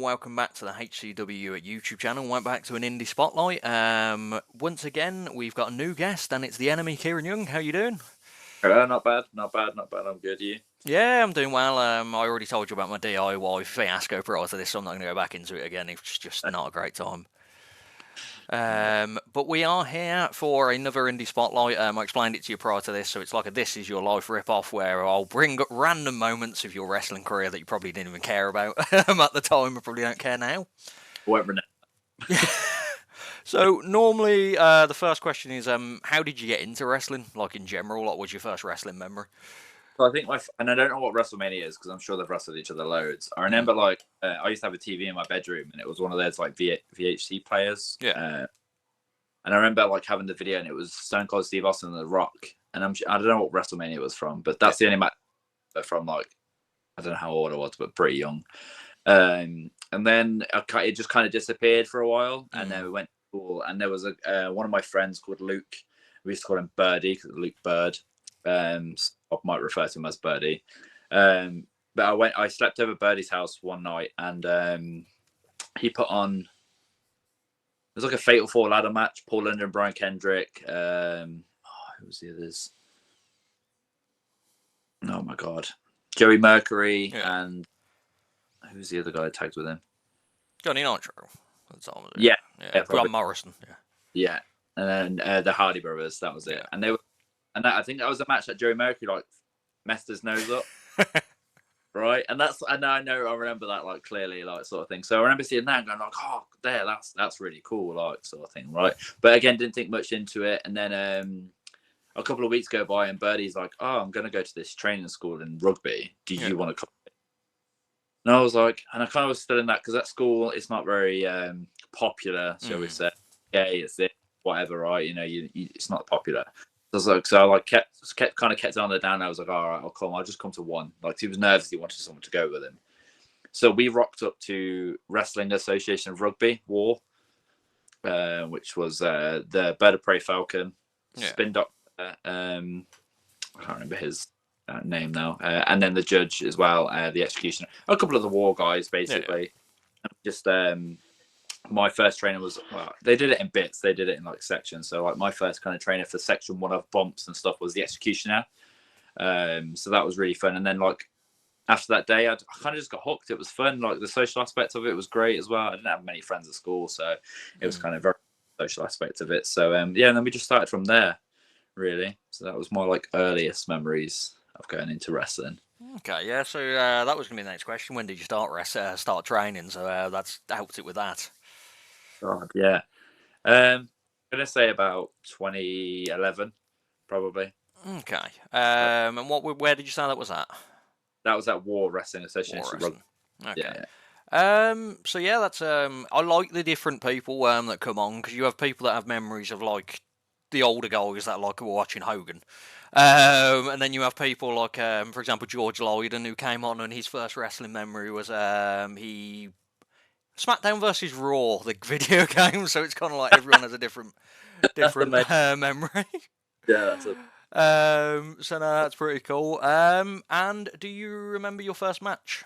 welcome back to the HCW YouTube channel. Welcome back to an Indy Spotlight. Once again, we've got a new guest, and it's the enemy, Kieran Young. How you doing? Not bad. I'm good. You? Yeah, I'm doing well. I already told you about my DIY fiasco prior to this, so I'm not going to go back into it again. It's just not a great time. But we are here for another Indy Spotlight. I explained it to you prior to this, so it's like a This Is Your Life rip-off where I'll bring up random moments of your wrestling career that you probably didn't even care about at the time. I probably don't care now. Whatever. So normally the first question is, how did you get into wrestling? Like in general, what was your first wrestling memory? So I think and I don't know what WrestleMania is because I'm sure they've wrestled each other loads. I remember I used to have a TV in my bedroom and it was one of those like VHC players. Yeah. And I remember like having the video and it was Stone Cold Steve Austin and The Rock. And I don't know what WrestleMania was from, but that's the only match from like, I don't know how old I was, but pretty young. And then it just kind of disappeared for a while. And then we went to school and there was one of my friends called Luke. We used to call him Birdie, Luke Bird. I might refer to him as Birdie. But I slept over Birdie's house one night and he put on, it was like a Fatal 4 ladder match, Paul London and Brian Kendrick. Who was the others? Oh my God. Joey Mercury and who was the other guy that tagged with him? Johnny Nitro. Yeah. Grant Morrison. Yeah. And then the Hardy Brothers, that was it. And I think that was a match that Joey Mercury like messed his nose up. Right. And I remember that like clearly, like sort of thing. So I remember seeing that and going like, oh, that's really cool, like sort of thing, right? But again, didn't think much into it. And then a couple of weeks go by and Birdie's like, oh, I'm gonna go to this training school in rugby. Do you want to come? And I was like, and I kind of was still in that because that school it's not very popular, shall we say. Gay, it's this, whatever, right? You know, it's not popular. So I kept on the down. I was like, all right, I'll come. I'll just come to one. Like he was nervous. He wanted someone to go with him. So we rocked up to Wrestling Association of Rugby War, which was the Bird of Prey Falcon, Spin Doctor. I can't remember his name now. And then the judge as well, the Executioner. A couple of the War guys, basically. Just my first trainer was, they did it in bits. They did it in like sections. So like my first kind of trainer for section 1 of bumps and stuff was the Executioner. So that was really fun. And then like after that day, I kind of just got hooked. It was fun. Like the social aspect of it was great as well. I didn't have many friends at school, so it was kind of very social aspect of it. So and then we just started from there, really. So that was my like earliest memories of going into wrestling. Okay, yeah. So that was going to be the next question. When did you start training? So that's helped it with that. God, yeah. I'm gonna say about 2011, probably. Okay. And where did you say that was at? That was at War Wrestling Association. Okay. Yeah. So yeah, that's I like the different people that come on because you have people that have memories of like the older guys that like were watching Hogan. And then you have people like, for example, George Lydon, who came on and his first wrestling memory was he SmackDown versus Raw, the video game. So it's kind of like everyone has a different memory. Yeah, that's it. So no, that's pretty cool. And do you remember your first match?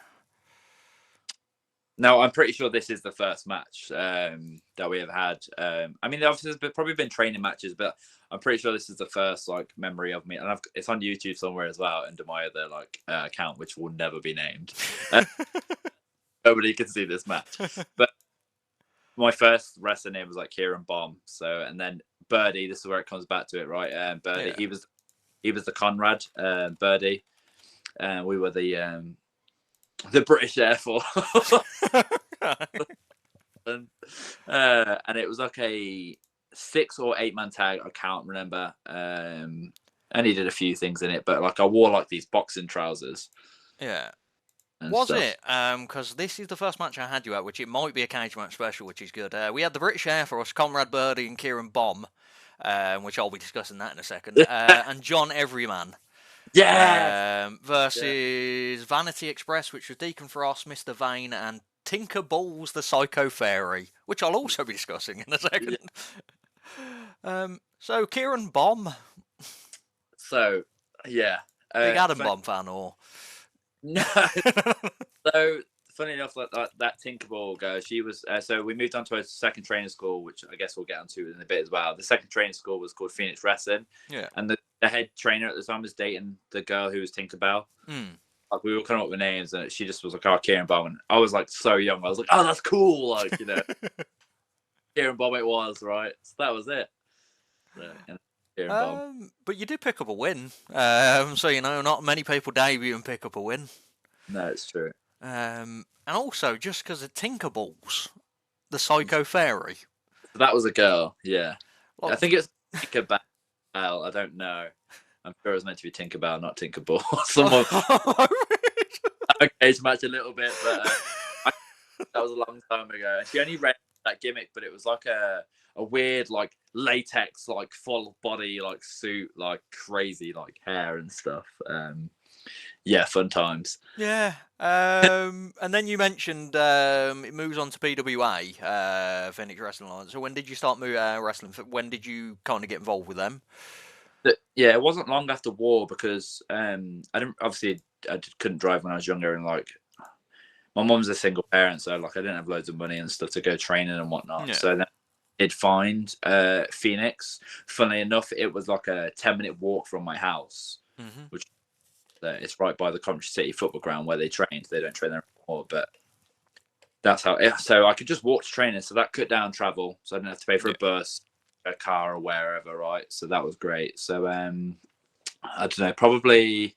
No, I'm pretty sure this is the first match that we have had. I mean, obviously there's probably been training matches, but I'm pretty sure this is the first like memory of me, and it's on YouTube somewhere as well under my other like account, which will never be named. Nobody can see this match, but my first wrestler name was like Kieran Bomb. So, and then Birdie, this is where it comes back to it, right? Birdie, he was the Conrad, Birdie, and we were the British Air Force. And it was like a 6 or 8 man tag. I can't remember. And he did a few things in it, but like I wore like these boxing trousers. Yeah. Was it? Because this is the first match I had you at, which it might be a cage match special, which is good. We had the British Air Force, Conrad Birdie and Kieran Bomb, which I'll be discussing that in a second, and John Everyman. Yeah. Versus Vanity Express, which was Deacon Frost, Mr. Vane, and Tinker Balls the Psycho Fairy, which I'll also be discussing in a second. So Kieran Bomb. So yeah, big Adam Bomb fan or? No. So funny enough, that Tinkerbell girl, she was. So we moved on to a second training school, which I guess we'll get onto in a bit as well. The second training school was called Phoenix Wrestling. Yeah. And the head trainer at the time was dating the girl who was Tinkerbell. Like we were coming up with names, and she just was like, "Oh, Kieran Bowman." I was like so young. I was like, "Oh, that's cool!" Like Kieran Bowman it was, right? So that was it. So, but you did pick up a win. So not many people debut and pick up a win. No, it's true. And also, just because of Tinkerballs, the Psycho Fairy. That was a girl, yeah. I think it's Tinkerbell. I don't know. I'm sure it was meant to be Tinkerbell, not Tinkerball. Someone okay to match a little bit, but that was a long time ago. She only read that gimmick, but it was like a weird like latex like full body like suit, like crazy like hair and stuff. Yeah, fun times. Yeah. And then you mentioned it moves on to PWA, Phoenix Wrestling Alliance. So when did you start wrestling? When did you kind of get involved with them? Yeah, it wasn't long after war because I couldn't drive when I was younger, and like my mum's a single parent, so like I didn't have loads of money and stuff to go training and whatnot. Yeah. So then I did find Phoenix. Funnily enough, it was like a 10-minute walk from my house, which it's right by the Coventry City football ground where they trained. They don't train there anymore, but that's how. So I could just walk to training, so that cut down travel, so I didn't have to pay for a bus, a car, or wherever. Right, so that was great. So I don't know, probably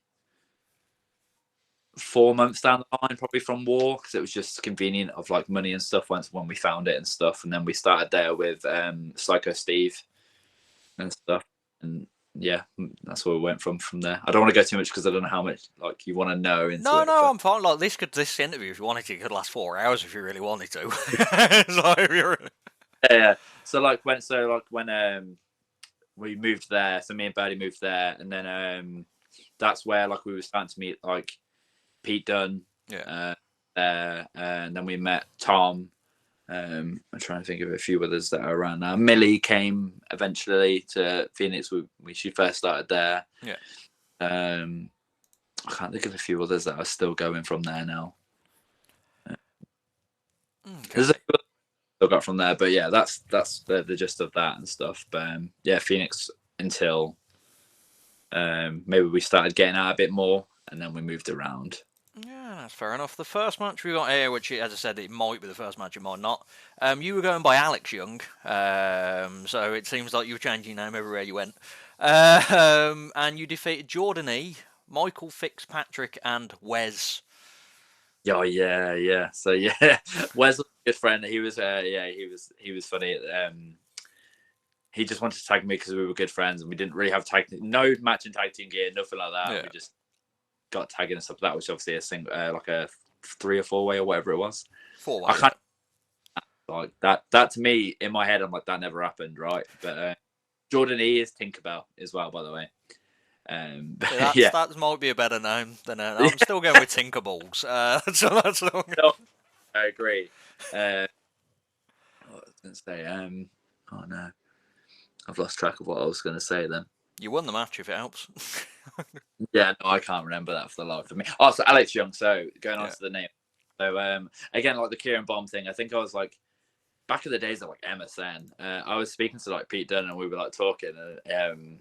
4 months down the line, probably from war, because it was just convenient of like money and stuff when we found it and stuff, and then we started there with Psycho Steve and stuff, and yeah, that's where we went from there. I don't want to go too much because I don't know how much like you want to know. No, I'm fine. Like this interview, if you wanted to, could last 4 hours if you really wanted to. Yeah. So when we moved there, so me and Birdie moved there, and then that's where like we were starting to meet like Pete Dunne. Yeah. And then we met Tom. I'm trying to think of a few others that are around now. Millie came eventually to Phoenix. She first started there. Yeah. I can't think of a few others that are still going from there now. There's a few still got from there, but yeah, that's the gist of that and stuff. But yeah, Phoenix until maybe we started getting out a bit more, and then we moved around. Yeah, that's fair enough. The first match we got here, which, as I said, it might be the first match, it might not. You were going by Alex Young, so it seems like you were changing your name everywhere you went. And you defeated Jordan E, Michael Fitzpatrick, and Wes. Oh yeah. So yeah, Wes was a good friend. He was he was funny. He just wanted to tag me because we were good friends, and we didn't really have no matching tag team gear, nothing like that. Yeah. We just got tagging and stuff like that, which obviously a single, like a 3 or 4 way or whatever it was. 4 way. I can't like that. That to me in my head, I'm like that never happened, right? But Jordan E is Tinkerbell as well, by the way. That might be a better name than I'm still going with Tinkerballs. So that's not... No, I agree. What was I going to say? Oh no, I've lost track of what I was going to say then. You won the match, if it helps. Yeah, no, I can't remember that for the life of me. Oh, so Alex Young. So going on to the name. So again, like the Kieran Bomb thing, I think I was like back in the days of like MSN. I was speaking to like Pete Dunne, and we were like talking, and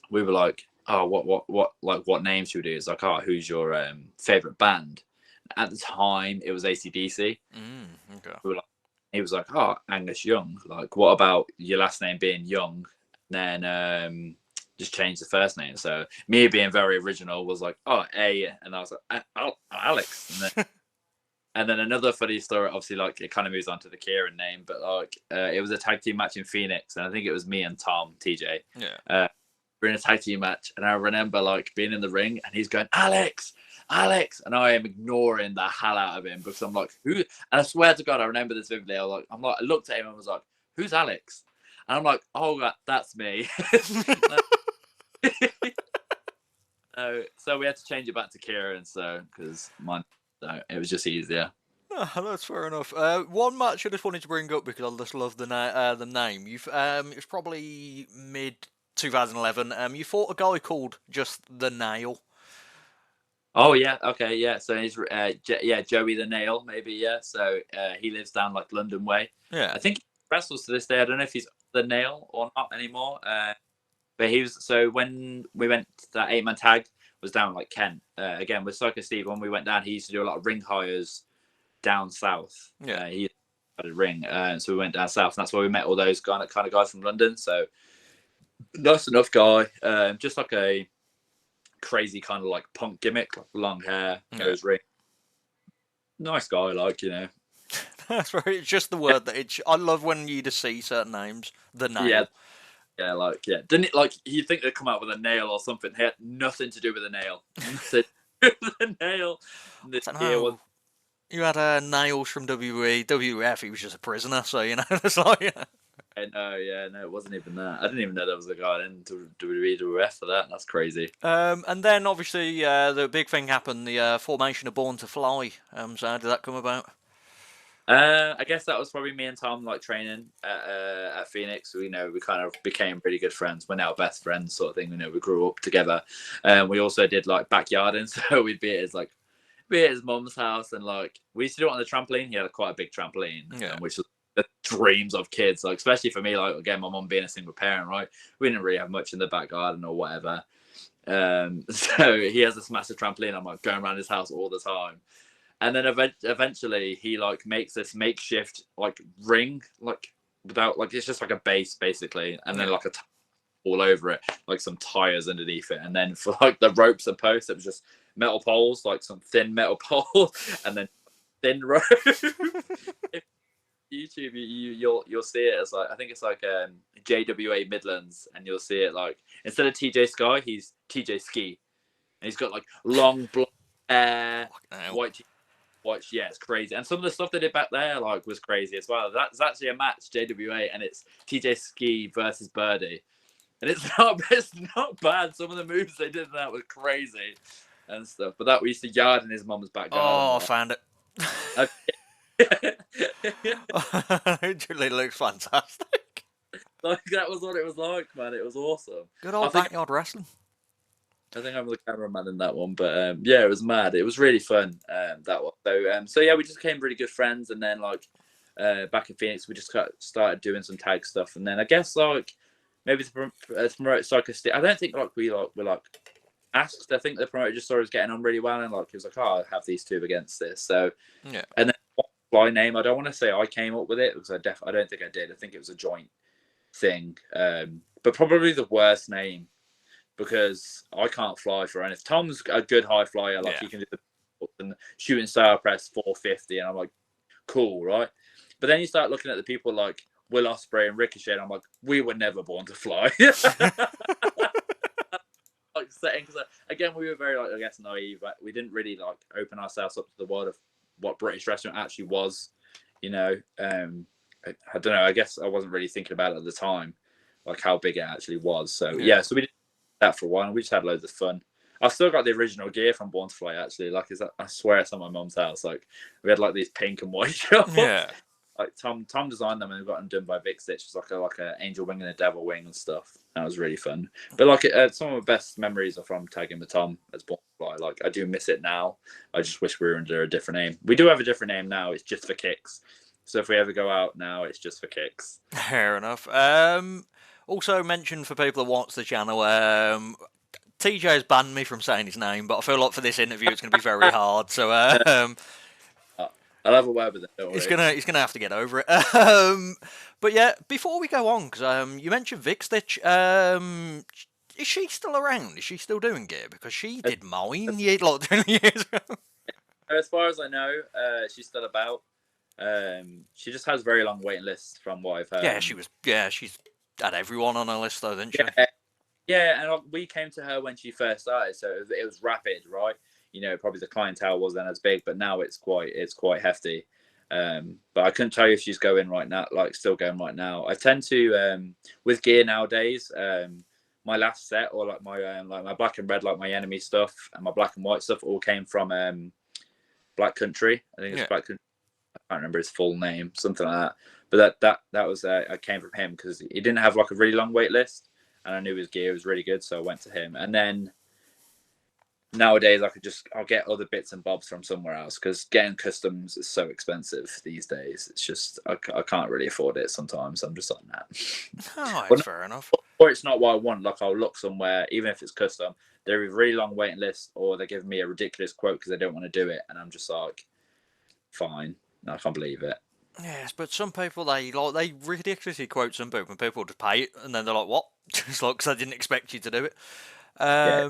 we were like, oh, what names should we do? It's like, oh, who's your favorite band? At the time, it was AC/DC. Okay. He was like, oh, Angus Young. Like, what about your last name being Young? Then just change the first name. So me being very original was like, oh, A, and I was like, Alex. And then another funny story, obviously, like it kind of moves on to the Kieran name, but like it was a tag team match in Phoenix, and I think it was me and Tom TJ. Yeah. We're in a tag team match, and I remember like being in the ring, and he's going, Alex, and I am ignoring the hell out of him because I'm like, who? And I swear to God, I remember this vividly. I looked at him and was like, who's Alex? And I'm like, oh, that's me. So we had to change it back to Kieran, because it was just easier. Oh, that's fair enough. One match I just wanted to bring up because I just love the name. It was probably mid 2011. You fought a guy called just the Nail. Oh yeah, okay, yeah. So he's yeah, Joey the Nail, maybe, yeah. So he lives down like London way. Yeah. I think he wrestles to this day. I don't know if he's the Nail or not anymore. But he was, so when we went, that 8-man tag was down like Kent. Again with Psycho Steve, when we went down, he used to do a lot of ring hires down south. Yeah. He had a ring, so we went down south, and that's where we met all those kind of guys from London. So nice enough guy, just like a crazy kind of like punk gimmick, like long hair, nose ring. Nice guy, like, you know. That's right. It's just the word that I love when you just see certain names. The Yeah, Nail. yeah, like, yeah. Didn't it, like, you'd think they'd come out with a nail or something? He had nothing to do with a nail. Nothing to do with a nail. The gear was. You had Nails from WWE, WWF. He was just a prisoner, so you know. It's like, No, yeah, no, it wasn't even that. I didn't even know there was a guy in WWF for that. That's crazy. and then obviously the big thing happened, the formation of Born to Fly. So how did that come about? I guess that was probably me and Tom, like, training at Phoenix. We kind of became really good friends. We're now best friends, sort of thing. We grew up together. We also did like backyarding, so we'd be at his mum's house, and like we used to do it on the trampoline. He had quite a big trampoline, which was the dreams of kids. Like, especially for me, like, again, my mum being a single parent, right? We didn't really have much in the back garden or whatever. So he has this massive trampoline. I'm like going around his house all the time. And then eventually he like makes this makeshift like ring, like without, like, it's just like a base basically, and then like all over it, like some tires underneath it, and then for like the ropes and posts, it was just metal poles, like some thin metal poles, and then thin rope. YouTube, you'll see it as like, I think it's like JWA Midlands, and you'll see it like, instead of TJ Sky, he's TJ Ski, and he's got like long blonde hair, white. Yeah, it's crazy. And some of the stuff they did back there, like, was crazy as well. That's actually a match, JWA, and it's TJ Ski versus Birdie. And it's not bad. Some of the moves they did in that were crazy and stuff. But that, we used to yard in his mum's back garden. Oh, I found it. It really looks fantastic. Like, that was what it was like, man. It was awesome. Good old backyard wrestling. I think I'm the cameraman in that one, but yeah, it was mad. It was really fun, that one. So yeah, we just became really good friends, and then like back in Phoenix, we just started doing some tag stuff, and then I guess like maybe to promote Psycho Steve. I don't think like we were like asked. I think the promoter just saw us getting on really well, and like he was like, "Oh, I'll have these two against this." So yeah, and then fly name. I don't want to say I came up with it because I don't think I did. I think it was a joint thing, but probably the worst name, because I can't fly for anything. Tom's a good high flyer, like he can do the shooting star press 450, and I'm like, cool, right? But then you start looking at the people like Will Ospreay and Ricochet, and I'm like, we were never born to fly. Like, setting, because again, we were very, like, I guess, naive. But we didn't really like open ourselves up to the world of what British wrestling actually was. I don't know. I guess I wasn't really thinking about it at the time, like how big it actually was. So yeah, so we did that for a while, and we just had loads of fun. I've still got the original gear from Born to Fly, actually. Like, I swear it's at my mum's house. Like, we had like these pink and white shorts. Yeah. Like, Tom designed them and got them done by Vic Stitch. It's like a angel wing and a devil wing and stuff. That was really fun. But like, some of my best memories are from tagging with Tom as Born to Fly. Like, I do miss it now. I just wish we were under a different name. We do have a different name now. It's just for kicks. So if we ever go out now, it's just for kicks. Fair enough. Also mentioned for people that watch the channel, TJ's banned me from saying his name, but I feel like for this interview it's going to be very hard. So I'll have a word with it. Don't worry. He's gonna have to get over it. But yeah, before we go on, because you mentioned Vic Stitch. Is she still around? Is she still doing gear? Because she did mine like 20 years ago. As far as I know, she's still about. She just has very long waiting lists from what I've heard. Yeah, she's had everyone on her list though, didn't she? Yeah, and we came to her when she first started, so it was rapid, right? Probably the clientele wasn't as big, but now it's quite hefty. But I couldn't tell you if she's going right now, like still going right now. I tend to with gear nowadays, my last set, or like my black and red, like my enemy stuff, and my black and white stuff all came from Black Country. I think it's Black Country. I can't remember his full name, something like that. But that was I came from him because he didn't have like a really long wait list, and I knew his gear was really good, so I went to him. And then nowadays I'll get other bits and bobs from somewhere else, because getting customs is so expensive these days. It's just I can't really afford it sometimes. I'm just like, nah. Oh, Well, it's fair enough. or it's not what I want. Like, I'll look somewhere, even if it's custom, they're a really long waiting list, or they're giving me a ridiculous quote because they don't want to do it, and I'm just like, fine. No, I can't believe it. Yes, but some people they ridiculously quote some people, and people just pay it, and then they're like, "What?" Just like, because I didn't expect you to do it. Yeah,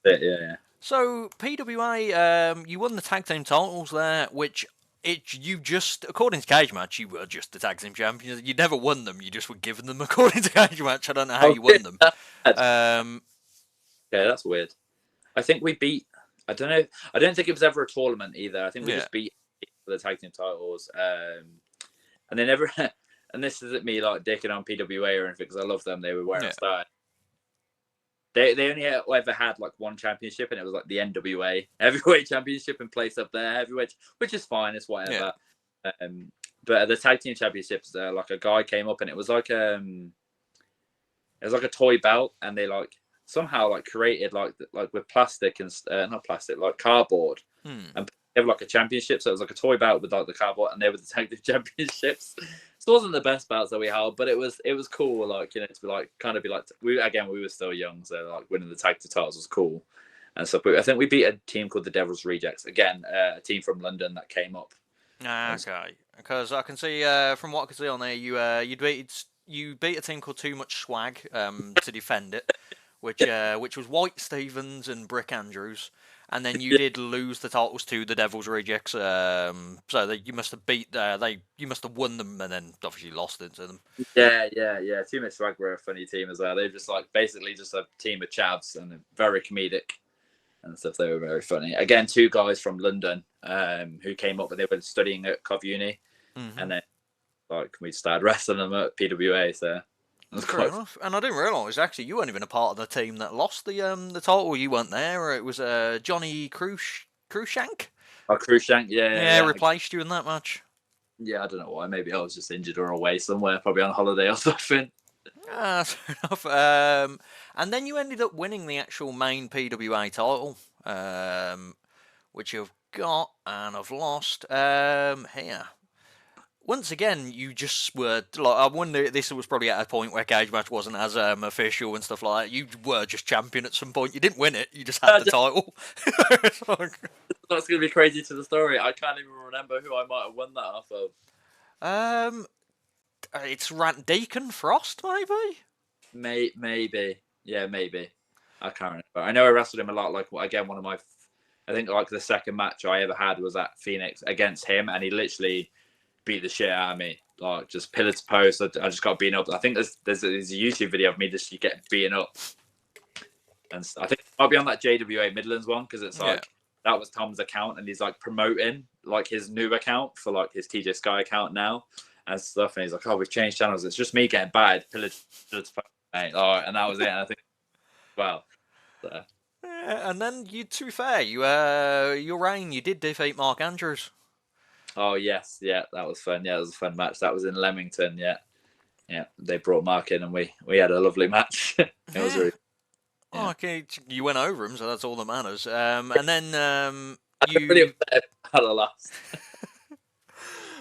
yeah. So PWA, you won the tag team titles there, which you just, according to Cage Match, you were just the tag team champions. You never won them; you just were given them according to Cage Match. I don't know how you won them. Yeah, that's weird. I think we beat. I don't know. I don't think it was ever a tournament either. I think we just beat for the tag team titles. And they never. And this isn't me like dicking on PWA or anything, because I love them. They were where I started. They only ever had like one championship, and it was like the NWA heavyweight championship, and placed up there heavyweight, which is fine. It's whatever. Yeah. But the tag team championships, like a guy came up, and it was like a toy belt, and they like somehow like created like with plastic and not plastic, like cardboard, and they have like a championship. So it was like a toy belt with like the cardboard, and they were the tag team championships. So it wasn't the best belts that we held, but it was cool. Like, you know, to be like kind of be like we were still young, so like winning the tag team titles was cool and stuff. But I think we beat a team called the Devil's Rejects, again, a team from London that came up. Okay, because I can see from what I can see on there, you beat a team called Too Much Swag to defend it, which was White Stevens and Brick Andrews, and then you did lose the titles to the Devil's Rejects. So you must have you must have won them, and then obviously lost it to them. Yeah. Too Much Swag were a funny team as well. They're just like basically just a team of chavs, and very comedic and stuff. They were very funny. Again, two guys from London who came up, but they were studying at Cov Uni, and then like we started wrestling them at PWA. So fair enough. And I didn't realise actually you weren't even a part of the team that lost the title. You weren't there. Or it was Johnny Cruikshank. Oh, Cruikshank, yeah, replaced you in that match. Yeah, I don't know why. Maybe I was just injured or away somewhere, probably on holiday or something. Fair enough. And then you ended up winning the actual main PWA title, which you've got and have lost here. Once again, you just were like, I wonder. This was probably at a point where Cage Match wasn't as official and stuff like that. You were just champion at some point. You didn't win it. You just had the title. That's going to be crazy to the story. I can't even remember who I might have won that off of. It's Deacon Frost, maybe. Maybe, yeah, maybe. I can't remember. I know I wrestled him a lot. Like, again, one of my, I think like the second match I ever had was at Phoenix against him, and he literally beat the shit out of me, like just pillar to post. I just got beaten up. I think there's a YouTube video of me just getting beaten up, and I think I'll be on that JWA Midlands one, because it's like that was Tom's account, and he's like promoting like his new account for like his TJ Sky account now and stuff, and he's like, oh, we've changed channels. It's just me getting battered, pillar to post, mate. And that was it. And I think, well. So. And then to be fair, your reign, you did defeat Mark Andrews. Oh yes, yeah, that was fun. Yeah, it was a fun match. That was in Leamington. Yeah. They brought Mark in, and we had a lovely match. It was really. Yeah. Oh, okay, you went over him, so that's all that matters. And then you really upset at the last.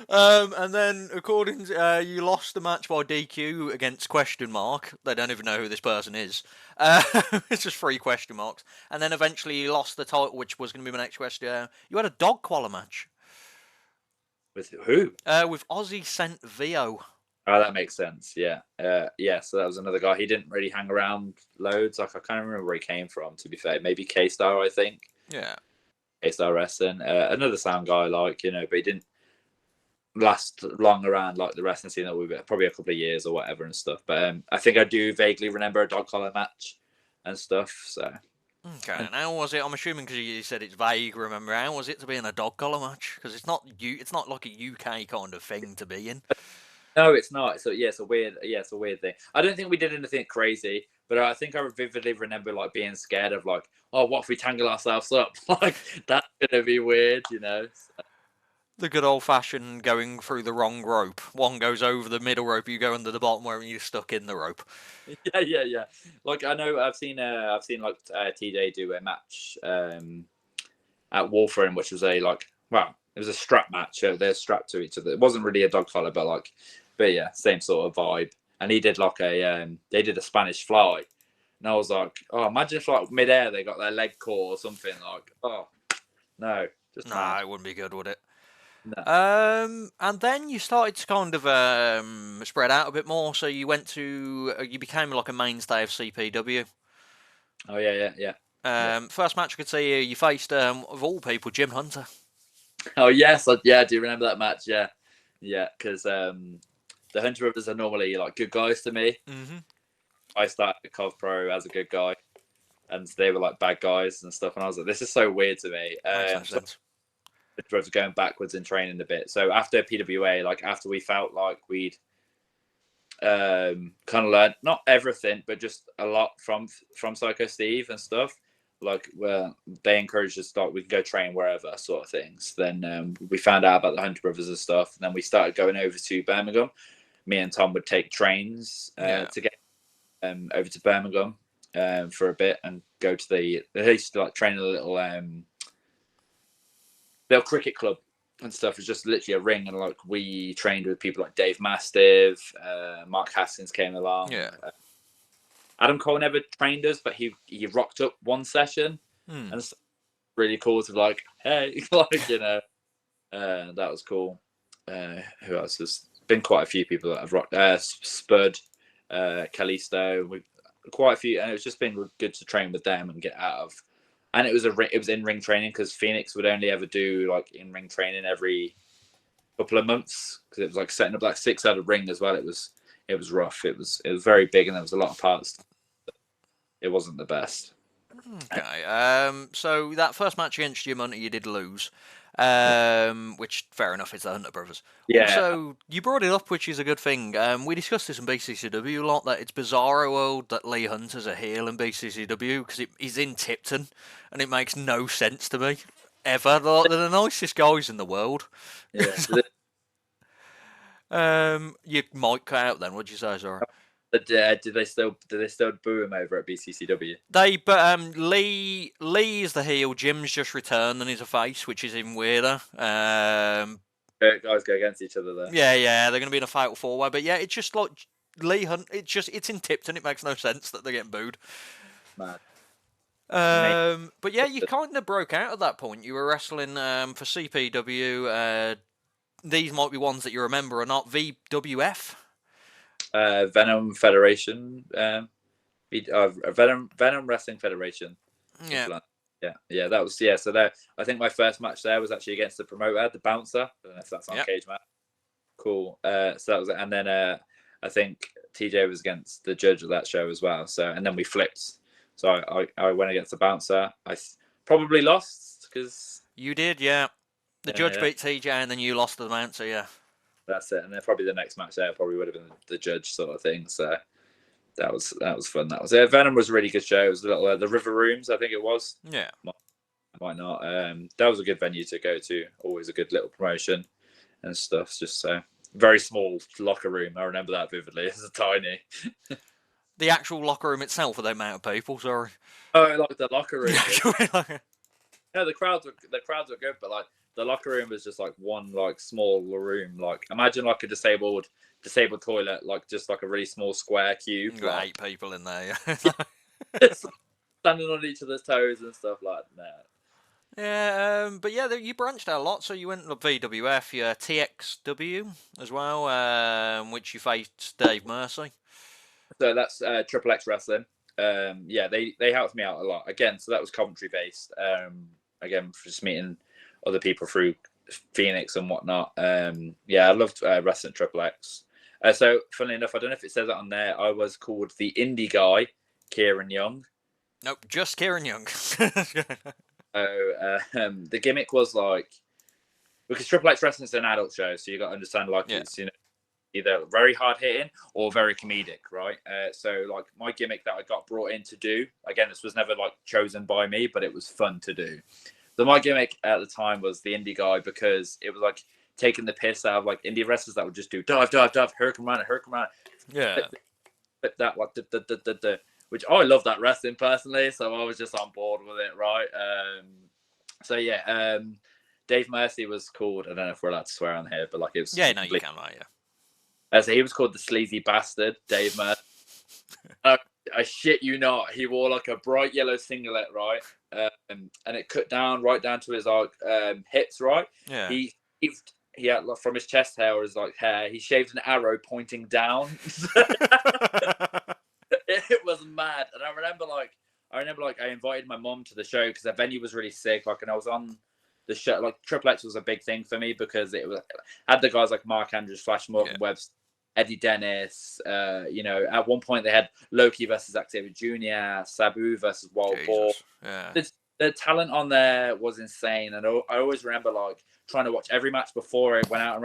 And then, according to, you lost the match by DQ against question mark. They don't even know who this person is. It's just 3 question marks. And then eventually you lost the title, which was going to be my next question. You had a dog collar match. With who? With Aussie Sent Vio. Oh, that makes sense. Yeah. So that was another guy. He didn't really hang around loads. Like, I can't remember where he came from, to be fair. Maybe K-Star, I think. Yeah. K-Star Wrestling. Another sound guy, like, you know, but he didn't last long around like the wrestling scene that we were, probably a couple of years or whatever and stuff. But I think I do vaguely remember a dog collar match and stuff. So. Okay, and how was it? I'm assuming because you said it's vague. Remember, how was it to be in a dog collar match? Because it's not like a UK kind of thing to be in. No, it's not. So yeah, it's a weird thing. I don't think we did anything crazy, but I think I vividly remember like being scared of like, oh, what if we tangle ourselves up? Like, that's gonna be weird, you know. So. The good old fashioned going through the wrong rope. One goes over the middle rope, you go under the bottom where you're stuck in the rope. Yeah. Like I know I've seen like TJ do a match at Warframe, which was a like it was a strap match. They're strapped to each other. It wasn't really a dog collar, but yeah, same sort of vibe. And he did like they did a Spanish fly, and I was like, oh, imagine if like midair they got their leg caught or something. Like, oh no, just Nah, mad. it wouldn't be good, would it? No. And then you started to kind of spread out a bit more. So you became like a mainstay of CPW. Oh yeah. First match I could see you faced, of all people, Jim Hunter. Oh yes, yeah. I do remember that match? Yeah. Because the Hunter Brothers are normally like good guys to me. Mm-hmm. I started at Cov Pro as a good guy, and they were like bad guys and stuff. And I was like, this is so weird to me. Makes no sense. The Brothers going backwards in training a bit. So after PWA, like after we felt like we'd kind of learned not everything, but just a lot from Psycho Steve and stuff. Like they encouraged us we can go train wherever sort of things. Then we found out about the Hunter Brothers and stuff. And then we started going over to Birmingham. Me and Tom would take trains to get over to Birmingham for a bit and go to they used to like train in a little cricket club and stuff. It was just literally a ring, and like we trained with people like Dave Mastiff, Mark Haskins came along. Yeah. Adam Cole never trained us, but he rocked up one session and really cool to like, hey, like that was cool. Who else? There's been quite a few people that have rocked. Spud, Kalisto, quite a few, and it's just been good to train with them and get out of. And it was in ring training because Phoenix would only ever do like in ring training every couple of months because it was like setting up like 6 out of ring as well. It was rough. It was very big and there was a lot of parts. It wasn't the best. Okay. So that first match against Jim Hunter, you did lose. Which fair enough, it's the Hunter Brothers. Yeah. Also, you brought it up, which is a good thing. We discussed this in BCCW a lot. That it's bizarro world that Lee Hunter's a heel in BCCW because he's in Tipton, and it makes no sense to me ever. They're the nicest guys in the world. Yeah. You might cut out then. What'd you say, sorry? But did they still boo him over at BCCW? Lee is the heel. Jim's just returned and he's a face, which is even weirder. Guys go against each other there. Yeah, they're going to be in a fatal 4-way. But yeah, it's just like Lee Hunt. It's in Tipton. It makes no sense that they're getting booed. Mad. But yeah, you kind of broke out at that point. You were wrestling for CPW. These might be ones that you remember or not. VWF. Venom Federation, Venom Wrestling Federation. Yeah, that was So there, I think my first match there was actually against the promoter, the Bouncer. I don't know if that's on Cage Match. Cool. So that was it, and then I think TJ was against the judge of that show as well. So and then we flipped. So I went against the Bouncer. I probably lost because you did. Yeah, the judge beat TJ, and then you lost to the Bouncer. Yeah. That's it, and then probably the next match there probably would have been the judge sort of thing. So that was fun. That was it. Venom was a really good show. It was a little the River Rooms, I think it was. Yeah, might not. That was a good venue to go to. Always a good little promotion and stuff. Just so very small locker room. I remember that vividly. It's tiny. The actual locker room itself, for the amount of people. Sorry. Oh, like the locker room. No, the crowds were good, but like the locker room was just like one like small room. Like imagine like a disabled toilet, like just like a really small square cube. You got 8 people in there. Standing on each other's toes and stuff like that. Yeah, but yeah, you branched out a lot. So you went to VWF, you TXW as well, which you faced Dave Mercy. So that's Triple X Wrestling. Yeah, they helped me out a lot again. So that was Coventry based. Again, for just meeting other people through Phoenix and whatnot. Yeah, I loved wrestling Triple X. So, funnily enough, I don't know if it says that on there. I was called the indie guy, Kieran Young. Nope, just Kieran Young. The gimmick was like, because Triple X Wrestling is an adult show, so you got to understand like it's either very hard hitting or very comedic, right? So like my gimmick that I got brought in to do, again, this was never like chosen by me, but it was fun to do, So my gimmick at the time was the indie guy, because it was like taking the piss out of like indie wrestlers that would just do dive, hurricane run, Yeah. flip that, like which I love that wrestling personally. So I was just on board with it, right? So yeah, Dave Mercy was called. I don't know if we're allowed to swear on here, but like it was. Yeah, no, you can, right? So he was called the sleazy bastard, Dave Mercy. I shit you not, he wore like a bright yellow singlet, right? And it cut down right down to his like hips, right? Yeah. He had like, from his chest hair or his like hair, he shaved an arrow pointing down. It was mad, and I remember I invited my mom to the show because the venue was really sick. Like, and I was on the show. Like, Triple X was a big thing for me because it was had the guys like Mark Andrews, Flash Morgan Webster, Eddie Dennis. You know, at one point they had Loki versus Xavier Jr., Sabu versus Wild Boar. Yeah. The talent on there was insane, and I always remember like trying to watch every match before I went out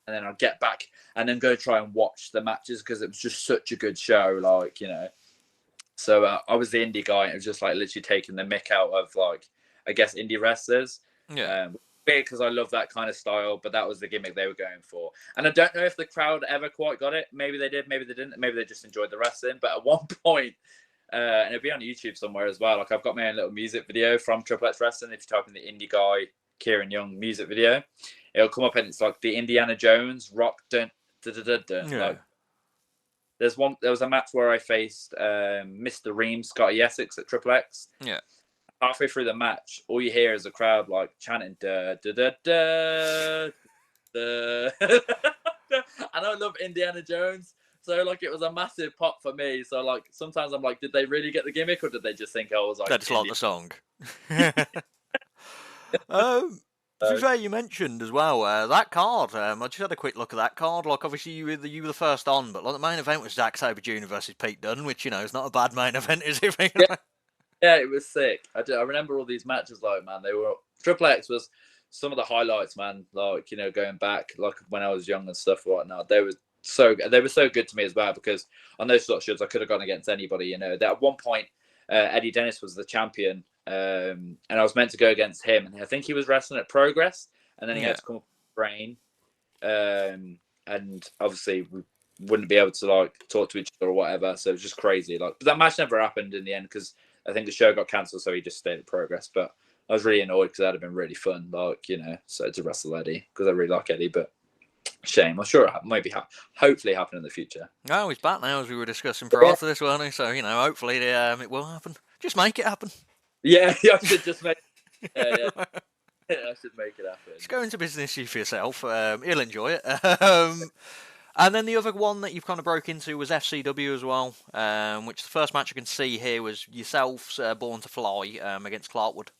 and then I'd get back and then go try and watch the matches because it was just such a good show. Like, you know, so I was the indie guy. And it was just like literally taking the mick out of like, I guess, indie wrestlers. Yeah. Because I love that kind of style, but that was the gimmick they were going for. And I don't know if the crowd ever quite got it. Maybe they did, maybe they didn't. Maybe they just enjoyed the wrestling. But at one point, and it'll be on YouTube somewhere as well. Like, I've got my own little music video from Triple X Wrestling. If you type in the indie guy Kieran Young music video, it'll come up and it's like the Indiana Jones rock dun, dun, dun, dun, dun. Yeah. Like, there was a match where I faced Mr. Ream, Scotty Essex at Triple X. Yeah. Halfway through the match, all you hear is a crowd like chanting da da da da da. And I love Indiana Jones. So like it was a massive pop for me. So like sometimes I'm like, did they really get the gimmick or did they just think I was like That's like the song. To be fair, you mentioned as well that card. I just had a quick look at that card. Like, obviously, you were the first on, but like the main event was Zack Sabre Jr. versus Pete Dunne, which, you know, is not a bad main event, is it? Yeah, it was sick. I remember all these matches. Like, man, they were Triple X was some of the highlights, man. Like, you know, going back like when I was young and stuff and whatnot, they were so good to me as well, because on those sort of shows I could have gone against anybody. You know, that at one point Eddie Dennis was the champion. And I was meant to go against him, and I think he was wrestling at Progress, and then he had to come up with Brain, and obviously we wouldn't be able to like talk to each other or whatever, so it was just crazy. Like, but that match never happened in the end because I think the show got cancelled, so he just stayed at Progress. But I was really annoyed because that'd have been really fun, like, you know, so to wrestle Eddie, because I really like Eddie, but shame. I'm sure it maybe hopefully happen in the future. No, he's back now, as we were discussing prior to this, weren't he? So, you know, hopefully it will happen. Just make it happen. Yeah, I should just make. Yeah. I should make it happen. Just go into business for yourself. He'll enjoy it. And then the other one that you've kind of broke into was FCW as well, which the first match I can see here was yourselves, Born to Fly, against Clarkwood.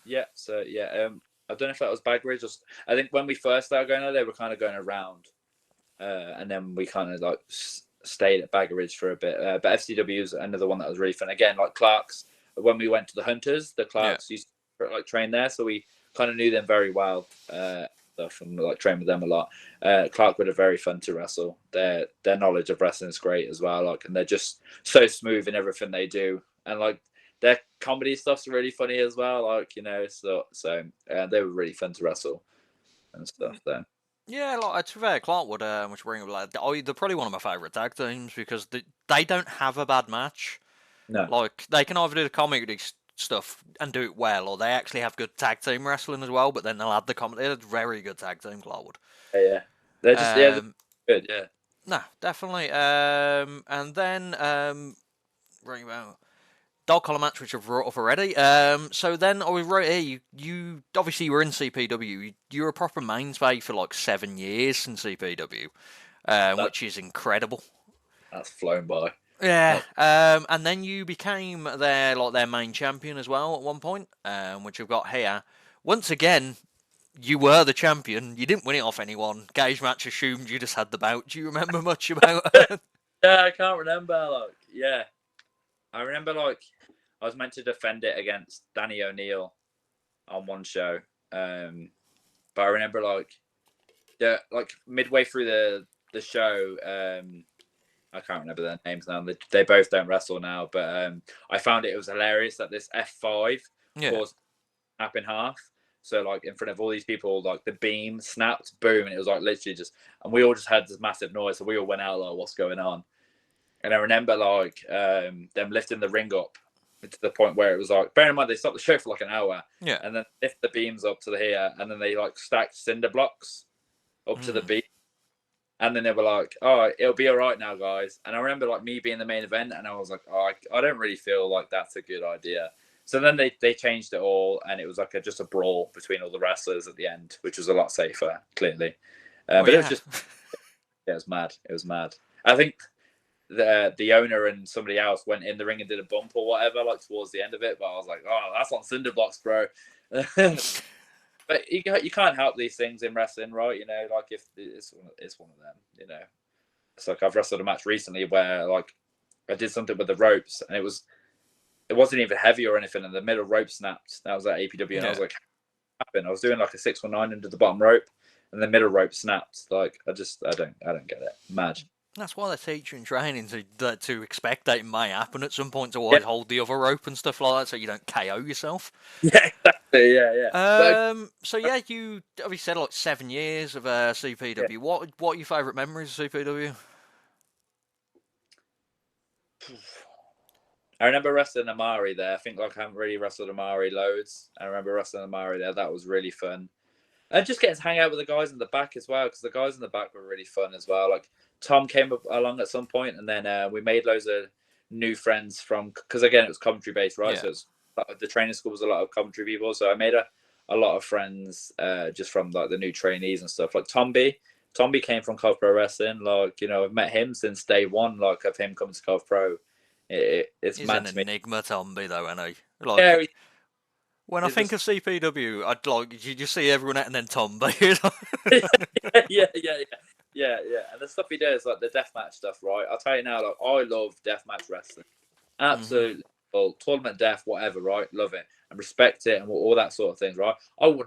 Yeah, so yeah, I don't know if that was Bagridge. I think when we first started going there, they were kind of going around, and then we kind of like stayed at Bagridge for a bit. But FCW is another one that was really fun. Again, like Clark's. When we went to the Hunters, the Clarks used to like train there, so we kind of knew them very well. And like trained with them a lot. Clarkwood are very fun to wrestle. Their knowledge of wrestling is great as well. Like, and they're just so smooth in everything they do, and like their comedy stuff's really funny as well. Like, you know, so they were really fun to wrestle and stuff. Then yeah, like to be fair, Clarkwood, which bring up like they're probably one of my favourite tag teams because they don't have a bad match. no, Like, they can either do the comedy stuff and do it well, or they actually have good tag team wrestling as well, but then they'll add the comedy. They're a very good tag team, Clarkwood. yeah, they're just they're good, yeah. No, definitely. And then right about dog collar match, which I've brought up already. So then I was right here. You obviously were in CPW. You were a proper mainstay for like 7 years in CPW, which is incredible. That's flown by. Yeah, and then you became their main champion as well at one point, which we've got here. Once again, you were the champion. You didn't win it off anyone. Gauge match assumed you just had the bout. Do you remember much about it? Yeah, I can't remember. Like, yeah, I remember like I was meant to defend it against Danny O'Neill on one show, but I remember like midway through the show. I can't remember their names now. They both don't wrestle now, but I found it was hilarious that this F5 caused snap in half. So like in front of all these people, like the beam snapped, boom, and it was like literally just, and we all just had this massive noise. So we all went out like, what's going on? And I remember like them lifting the ring up to the point where it was like, bear in mind they stopped the show for like an hour, Yeah. and then lift the beams up to the here, and then they like stacked cinder blocks up to the beam, and then they were like, "Oh, it'll be all right now, guys." And I remember like me being the main event, and I was like, "Oh, I don't really feel like that's a good idea." So then they changed it all, and it was like just a brawl between all the wrestlers at the end, which was a lot safer, clearly. But it was just, it was mad. It was mad. I think the owner and somebody else went in the ring and did a bump or whatever, like towards the end of it. But I was like, "Oh, that's on cinder blocks, bro." But you can't help these things in wrestling, right? You know, like if it's one of them, you know. It's like I've wrestled a match recently where like I did something with the ropes and it wasn't even heavy or anything, and the middle rope snapped. That was at APW, and I was like, what happened? I was doing like a 619 into the bottom rope, and the middle rope snapped. Like I don't get it. Mad. That's why they teach you in training to expect that it may happen at some point, to always hold the other rope and stuff like that, so you don't KO yourself. Yeah, exactly. Yeah. So yeah, you obviously said like 7 years of CPW. Yeah. What are your favourite memories of CPW? I remember wrestling Amari there. I think like I haven't really wrestled Amari loads. I remember wrestling Amari there. That was really fun. And just getting to hang out with the guys in the back as well, because the guys in the back were really fun as well. Like Tom came along at some point, and then we made loads of new friends from, because again it was commentary based, right? So it's, the training school was a lot of commentary people. So I made a lot of friends just from like the new trainees and stuff. Like Tomby came from Cov Pro Wrestling. Like, you know, I've met him since day one. Like of him coming to Cov Pro. It's He's mad an to me. enigma, Tomby, though, isn't he? Like, Yeah, when I think of CPW, I'd like you just see everyone and then Tomby. yeah. And the stuff he does, like the deathmatch stuff, right? I'll tell you now, like I love deathmatch wrestling. Absolutely. Well, tournament death, whatever, right? Love it and respect it and all that sort of things, right? I will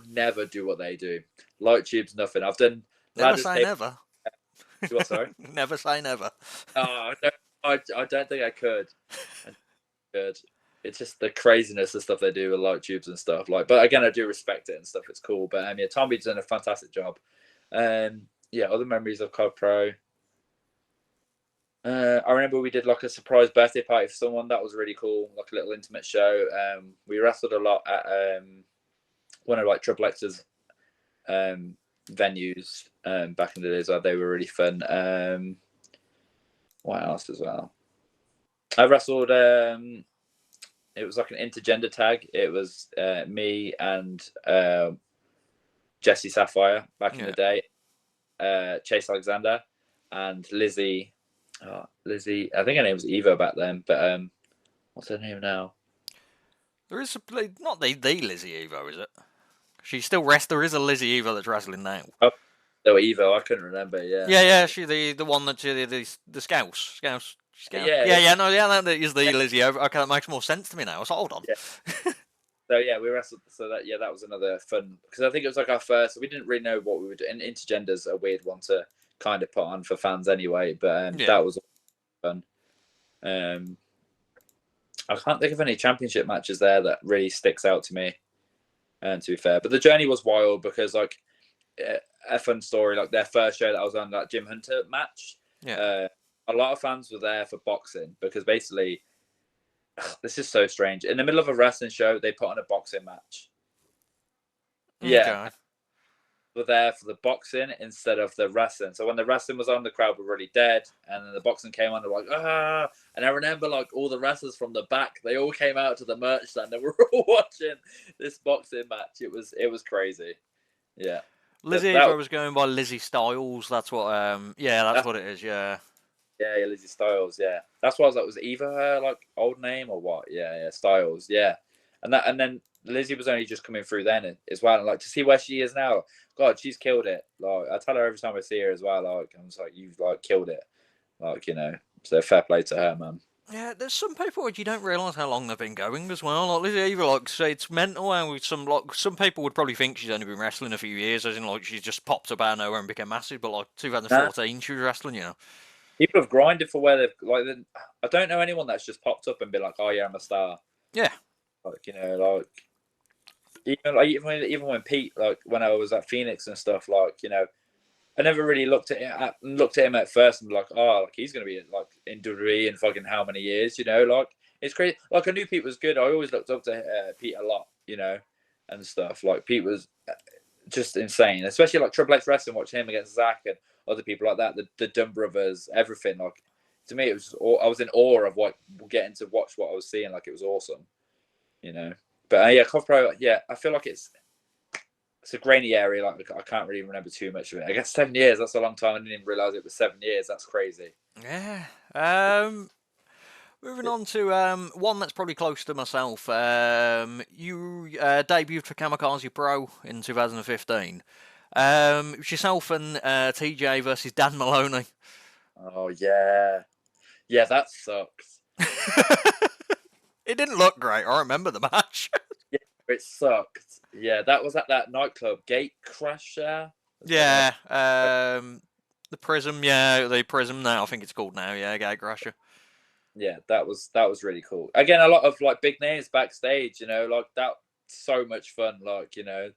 never do what they do. Light tubes, nothing. I've done. Never say never. What, sorry? Never say never. Oh, I don't think I could. It's just the craziness of stuff they do with light tubes and stuff. Like, but again, I do respect it and stuff. It's cool. But yeah, Tommy's done a fantastic job. Yeah, other memories of Cod Pro. I remember we did like a surprise birthday party for someone. That was really cool, like a little intimate show. We wrestled a lot at one of like Triple X's venues back in the days. They were really fun. What else as well? I wrestled. It was like an intergender tag. It was me and Jesse Sapphire back in the day. Chase Alexander and Lizzie. Lizzie. I think her name was Eva back then, but what's her name now? There is not the Lizzie Evo, is it? She's still There is a Lizzie Evo that's wrestling now. Oh, Evo. I couldn't remember. Yeah. Yeah. She the one that the Scouse. Yeah. No, that is the Lizzie Evo. Okay, that makes more sense to me now. So hold on. Yeah. So yeah, we wrestled. So that was another fun, because I think it was like our first. We didn't really know what we were doing. Intergender's a weird one to kind of put on for fans anyway, but that was fun. I can't think of any championship matches there that really sticks out to me. To be fair, but the journey was wild, because like a fun story, like their first show that I was on, that Jim Hunter match. Yeah. A lot of fans were there for boxing, because basically, this is so strange. In the middle of a wrestling show, they put on a boxing match. Yeah. Were there for the boxing instead of the wrestling. So when the wrestling was on, the crowd were really dead, and then the boxing came on, they're like, ah. And I remember like all the wrestlers from the back, they all came out to the merch stand and we're all watching this boxing match. It was crazy. Yeah. Lizzie Evo was going by Lizzie Styles. That's what that's what it is, yeah. Yeah, Lizzie Styles, yeah. That's why I was like, was Eva her like old name or what? Yeah, Styles, yeah. And then Lizzie was only just coming through then as well. And like to see where she is now, God, she's killed it. Like I tell her every time I see her as well, like I'm just like, you've like killed it. Like, you know, so fair play to her, man. Yeah, there's some people where you don't realise how long they've been going as well. Like Lizzie Eva, like say it's mental. And some people would probably think she's only been wrestling a few years, as in like she's just popped up out of nowhere and became massive. But like 2014, she was wrestling, you know. People have grinded for where they've like. I don't know anyone that's just popped up and been like, "Oh yeah, I'm a star." Yeah. Like, you know, even when Pete, like when I was at Phoenix and stuff, like, you know, I never really looked at him at first and like, oh, like he's gonna be like in WWE in fucking how many years, you know? Like it's crazy. Like I knew Pete was good. I always looked up to Pete a lot, you know, and stuff. Like Pete was just insane, especially like Triple X Wrestling. Watching him against Zach and other people like that, the Dunn brothers, everything. Like to me, it was just I was in awe of what getting to watch what I was seeing. Like it was awesome, you know. But yeah, Cough Pro, yeah, I feel like it's a grainy area. Like I can't really remember too much of it. I guess 7 years. That's a long time. I didn't even realize it was 7 years. That's crazy. Yeah. Moving on to one that's probably close to myself. You debuted for Kamikaze Pro in 2015. It was yourself and TJ versus Dan Maloney. Oh yeah, yeah, that sucks. It didn't look great. I remember the match. Yeah, it sucked. Yeah, that was at that nightclub, Gate Crasher. Yeah. The Prism. Yeah, the Prism now. I think it's called now. Yeah, Gatecrasher. Yeah, that was really cool. Again, a lot of like big names backstage. You know, like that. So much fun. Like, you know,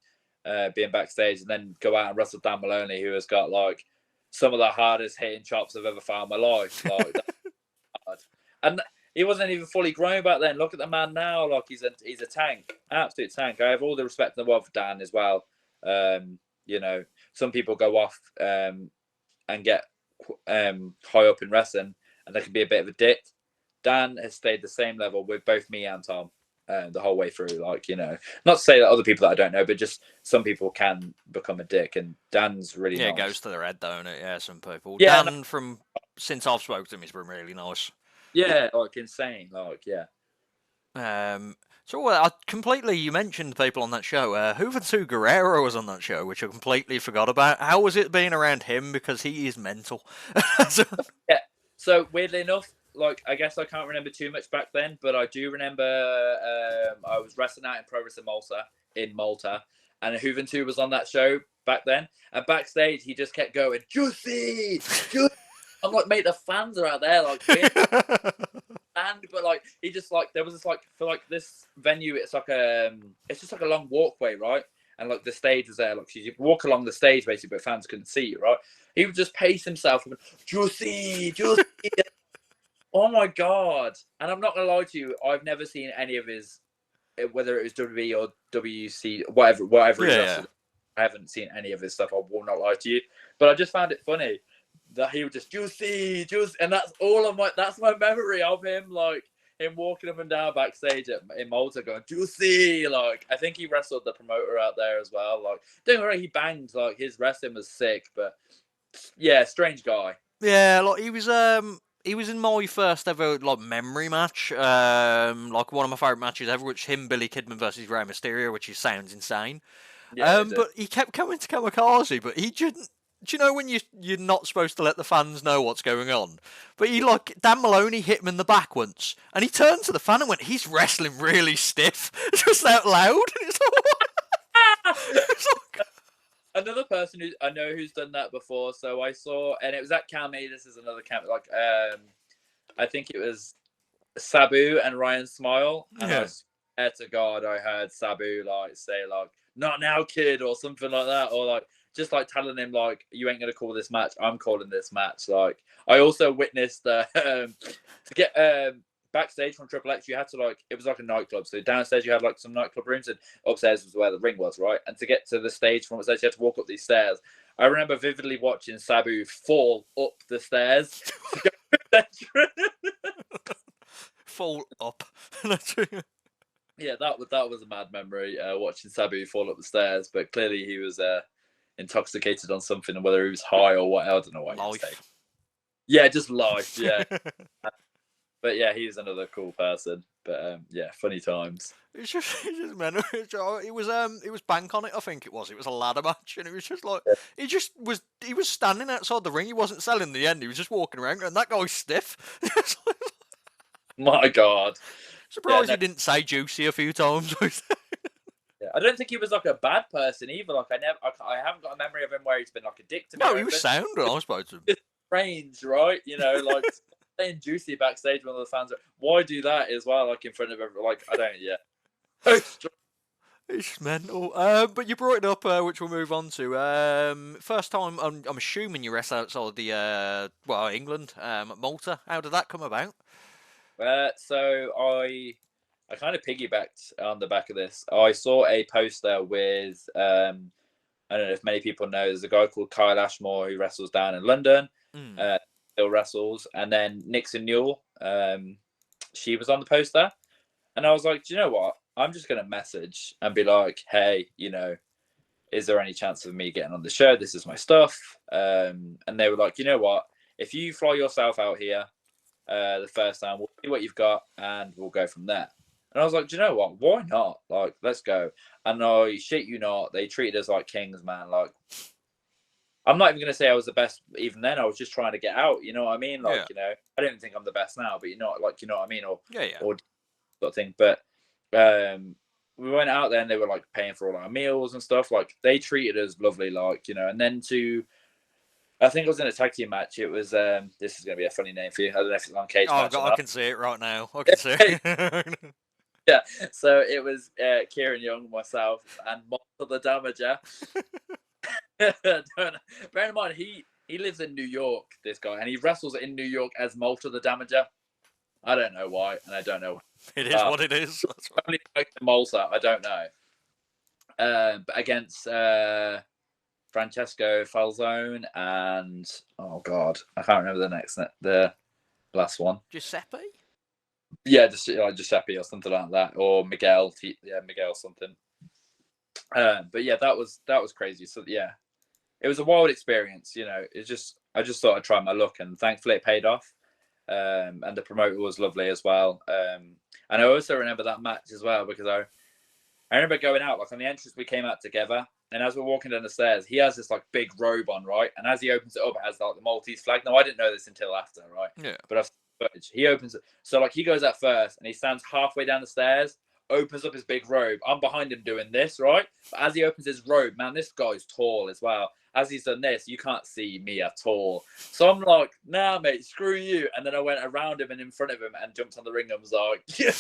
being backstage and then go out and wrestle Dan Maloney, who has got like some of the hardest hitting chops I've ever found in my life. Like, hard. And he wasn't even fully grown back then. Look at the man now. Like he's a tank, absolute tank. I have all the respect in the world for Dan as well. You know, some people go off and get high up in wrestling, and they can be a bit of a dick. Dan has stayed the same level with both me and Tom the whole way through. Like, you know, not to say that other people that I don't know, but just some people can become a dick, and Dan's really nice. It goes to their head, don't it? Yeah, some people. Yeah, Dan, from since I've spoken to him, he's been really nice. Yeah, like insane. Like, yeah. So I completely, you mentioned people on that show. Juventud Guerrero was on that show, which I completely forgot about. How was it being around him? Because he is mental. Yeah. So weirdly enough, like I guess I can't remember too much back then, but I do remember I was wrestling out in Pro Wrestling Malta, and Juventud was on that show back then. And backstage, he just kept going, "Juicy, juicy." I'm like, mate, the fans are out there, like, and but like he just like there was this like for like this venue, it's just like a long walkway, right? And like the stage was there, like you walk along the stage basically, but fans couldn't see you, right? He would just pace himself and Juicy. Oh my god! And I'm not gonna lie to you, I've never seen any of his, whether it was WWE or WC, whatever he does. I haven't seen any of his stuff. I will not lie to you, but I just found it funny that he would just juicy, and that's my memory of him, like him walking up and down backstage in Malta going juicy. Like I think he wrestled the promoter out there as well. Like don't worry, he banged. Like his wrestling was sick, but yeah, strange guy. Yeah, like he was in my first ever like memory match, like one of my favorite matches ever, which him Billy Kidman versus Rey Mysterio, which sounds insane. Yeah, but he kept coming to Kamikaze, but he didn't. Do you know when you're not supposed to let the fans know what's going on? But he like Dan Maloney hit him in the back once, and he turned to the fan and went, "He's wrestling really stiff," just out loud. It's like, another person who I know who's done that before. So I saw, and it was at Cami. This is another Cami. Like I think it was Sabu and Ryan Smile, and I swear to God, I heard Sabu like say like "not now, kid" or something like that, or like just like telling him like you ain't gonna call this match, I'm calling this match. Like I also witnessed to get backstage from Triple X, you had to like it was like a nightclub. So downstairs you had like some nightclub rooms, and upstairs was where the ring was, right? And to get to the stage from upstairs, you had to walk up these stairs. I remember vividly watching Sabu fall up the stairs. Fall up. Yeah, that was a mad memory, watching Sabu fall up the stairs. But clearly he was intoxicated on something, and whether he was high or what, I don't know what he was taking. Yeah, just life. Yeah. But yeah, he's another cool person. But yeah, funny times. It's just man. It was Bank on it. I think it was. It was a ladder match, and it was just like he was standing outside the ring. He wasn't selling the end. He was just walking around, and that guy's stiff. My God. Surprised he didn't say juicy a few times. Yeah, I don't think he was like a bad person either. Like I haven't got a memory of him where he's been like a dick to me. No, he was sound when I spoke to him. It's strange, right? You know, like saying juicy backstage when the fans are. Why do that as well? Like in front of everyone? Like I don't. Yeah. It's mental. But you brought it up, which we'll move on to. First time, I'm assuming you wrestled outside the England, Malta. How did that come about? So I kind of piggybacked on the back of this. I saw a poster with I don't know if many people know. There's a guy called Kyle Ashmore who wrestles down in London. Still wrestles, and then Nixon Newell. She was on the poster, and I was like, do you know what? I'm just gonna message and be like, hey, is there any chance of me getting on the show? This is my stuff. And they were like, you know what? If you fly yourself out here the first time, we'll see what you've got and we'll go from there. And I was like, do you know what? Why not? Like, let's go. And I shit you not, they treated us like kings, man. Like, I'm not even going to say I was the best even then. I was just trying to get out. You know what I mean? Like, I don't think I'm the best now, but you know what I mean? Or sort of thing. But we went out there and they were like paying for all our meals and stuff. Like, they treated us lovely, like, and then I think I was in a tag team match. It was this is going to be a funny name for you. I don't know if it's on Cage Match. I can see it right now. I can see it. Yeah, so it was Kieran Young, myself, and Malta the Damager. Bear in mind, he lives in New York, this guy, and he wrestles in New York as Malta the Damager. I don't know why, and I don't know. It is what it is. That's right. Malta, I don't know. But against Francesco Falzone and oh god, I can't remember the last one. Giuseppe? Yeah, just Giuseppe or something like that, or Miguel. Miguel something. But yeah, that was crazy. So yeah, it was a wild experience. I just thought I'd try my luck, and thankfully it paid off. And the promoter was lovely as well. And I also remember that match as well because I remember going out, like on the entrance, we came out together, and as we're walking down the stairs, he has this like big robe on, right? And as he opens it up, it has like the Maltese flag. Now I didn't know this until after, right? Yeah. But I've footage. He opens it, so like he goes out first, and he stands halfway down the stairs, opens up his big robe. I'm behind him doing this, right? But as he opens his robe, man, this guy's tall as well. As he's done this, you can't see me at all. So I'm like, nah, mate, screw you. And then I went around him and in front of him and jumped on the ring and was like, yeah.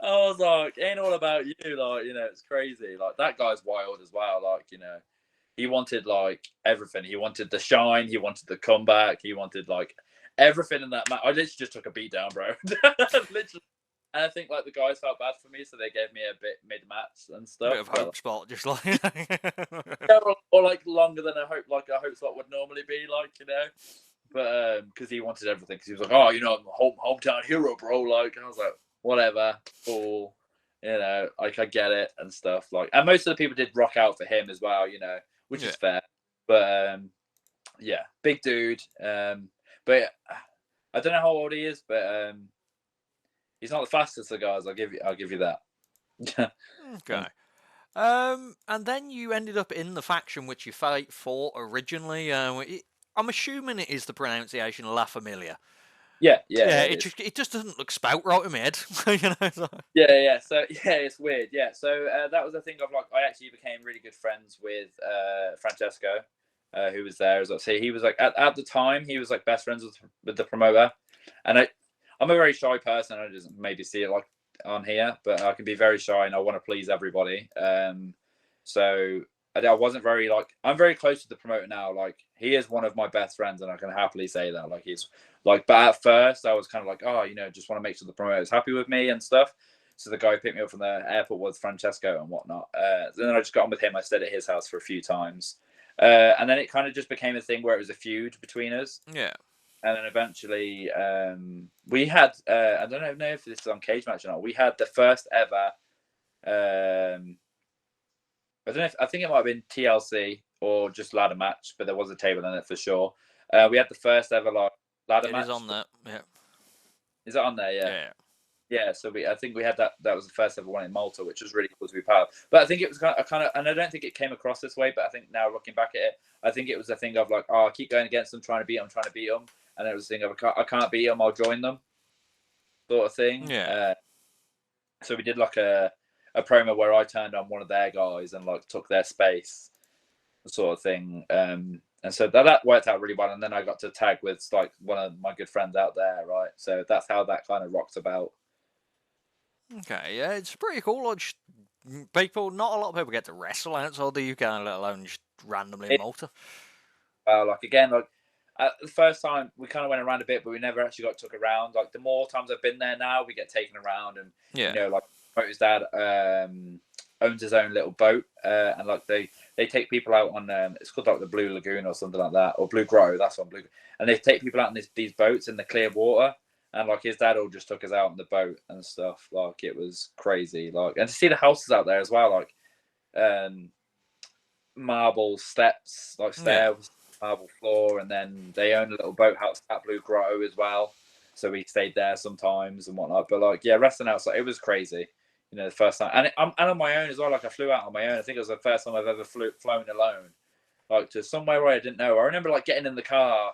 I was like, ain't all about you. Like, it's crazy. Like, that guy's wild as well. Like, he wanted like everything. He wanted the shine. He wanted the comeback. He wanted like everything in that match. I literally just took a beat down, bro. Literally. And I think like the guys felt bad for me, so they gave me a bit mid-match and stuff. A bit of hope spot, just like or like longer than a hope spot would normally be, like, But because he wanted everything, because he was like, oh, I'm a hometown hero, bro. Like, and I was like, whatever, cool. Like I get it and stuff. Like, and most of the people did rock out for him as well, which is fair. But yeah, big dude. But I don't know how old he is, but he's not the fastest of guys. I'll give you that. Okay. And then you ended up in the faction which you fought originally. I'm assuming it is the pronunciation La Familia. Yeah. It just doesn't look spout right in my head. Yeah. So yeah, it's weird. Yeah. So that was the thing of like I actually became really good friends with Francesco, who was there as well. So he was like at the time he was like best friends with the promoter, and I'm a very shy person. I just maybe see it like on here, but I can be very shy and I want to please everybody. So I wasn't very like I'm very close to the promoter now. Like he is one of my best friends, and I can happily say that. Like he's like, but at first I was kind of like, oh, just want to make sure the promoter is happy with me and stuff. So the guy who picked me up from the airport was Francesco and whatnot. Then I just got on with him. I stayed at his house for a few times, and then it kind of just became a thing where it was a feud between us. Yeah. And then eventually, we had, I don't know if this is on Cage Match or not, we had the first ever, I don't know I think it might have been TLC or just ladder match, but there was a table in it for sure. We had the first ever like ladder match. It is on there, yeah. Is it on there? Yeah. Yeah, so I think we had that was the first ever one in Malta, which was really cool to be part of. But I think it was kind of, and I don't think it came across this way, but I think now looking back at it, I think it was a thing of like, oh, I keep going against them, trying to beat them. And it was a thing of, I can't beat them, I'll join them, sort of thing. Yeah. So we did like a promo where I turned on one of their guys and like took their space, sort of thing. And so that worked out really well. And then I got to tag with like one of my good friends out there, right? So that's how that kind of rocked about. Okay, yeah, it's pretty cool. Like, people, not a lot of people get to wrestle outside the UK, let alone just randomly in It, Malta. like again, like the first time we kind of went around a bit, but we never actually got took around. Like the more times I've been there now, we get taken around, and Yeah, like Motor's dad owns his own little boat, and like they take people out on it's called like the Blue Lagoon or something like that, or Blue Grove. That's on Blue, and they take people out on these boats in the clear water. And like his dad all just took us out on the boat and stuff. Like it was crazy. Like and to see the houses out there as well. Like marble steps, like yeah. stairs, marble floor, and then they own a little boathouse at Blue Grotto as well. So we stayed there sometimes and whatnot. But like, yeah, wrestling outside, it was crazy. The first time, and I'm on my own as well. Like I flew out on my own. I think it was the first time I've ever flown alone, like to somewhere where I didn't know. I remember like getting in the car,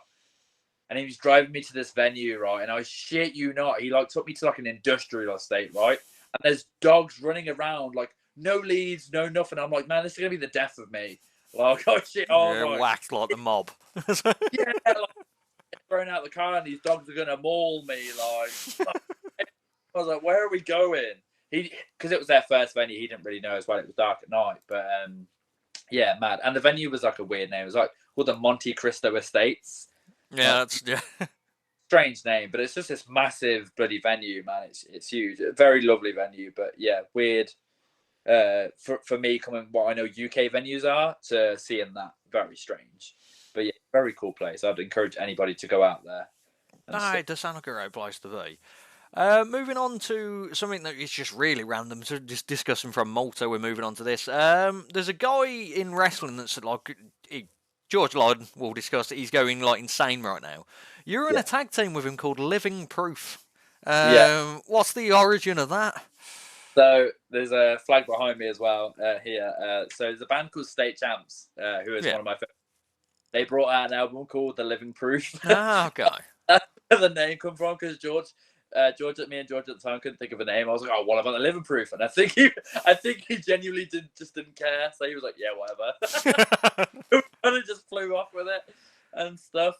and he was driving me to this venue, right? And I shit you not, he like took me to like an industrial estate, right? And there's dogs running around, like no leads, no nothing. I'm like, man, this is gonna be the death of me. Like, oh shit, oh Yeah, my, whacked like the mob. yeah, like throwing out the car, and these dogs are gonna maul me. Like, I was like, where are we going? Because it was their first venue, he didn't really know as well. It was dark at night, but yeah, mad. And the venue was like a weird name. It was like called the Monte Cristo Estates. Yeah, Like, that's yeah. strange name, but it's just this massive bloody venue, man. It's huge, a very lovely venue, but yeah, weird. For me, coming what I know UK venues are to seeing that, very strange. But yeah, very cool place. I'd encourage anybody to go out there and Ah, stuff. it does sound like a great place to be. Moving on to something that is just really random. So just discussing from Malta, we're moving on to this. There's a guy in wrestling that's like George Lydon. We'll discuss it. He's going like insane right now. You're in a Yeah, tag team with him called Living Proof. yeah. What's the origin of that? So there's a flag behind me as well here. So there's a band called State Champs, who is Yeah. one of my favorites. They brought out an album called The Living Proof. Ah, okay. That's where the name come from because George at the time couldn't think of a name. I was like, oh, what about the Living Proof? And I think he genuinely didn't care. So he was like, yeah, whatever. We kind of just flew off with it and stuff.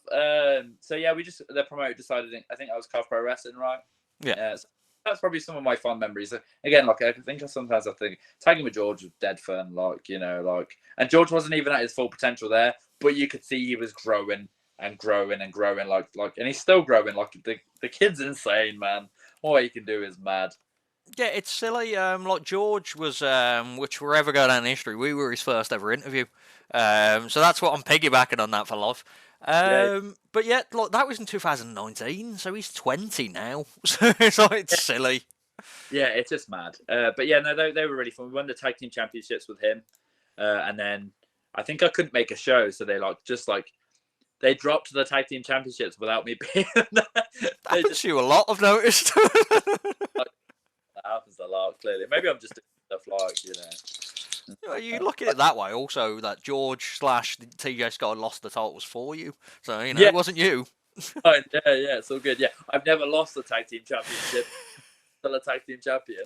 So yeah, the promoter decided. I think I was Cov Pro Wrestling, right? Yeah. So that's probably some of my fond memories. Again, like I think sometimes I think tagging with George was dead fun. Like and George wasn't even at his full potential there, but you could see he was growing and growing and growing, and he's still growing. Like the kid's insane, man. What he can do is mad. Yeah, it's silly. Like George was, which we're ever go down in history, we were his first ever interview. So that's what I'm piggybacking on that for life. Yeah, But yeah, like that was in 2019, so he's 20 now. So it's silly. yeah, it's just mad. But yeah, no, they were really fun. We won the tag team championships with him, and then I think I couldn't make a show, so they dropped the tag team championships without me being there. Happens Just, to you a lot, I've noticed. like, that happens a lot, clearly. Maybe I'm just doing stuff You look at it that way. Also, that George slash TJ Scott lost the titles for you, so yeah, it wasn't you. yeah, it's all good. Yeah, I've never lost the tag team championship. Still a tag team champion.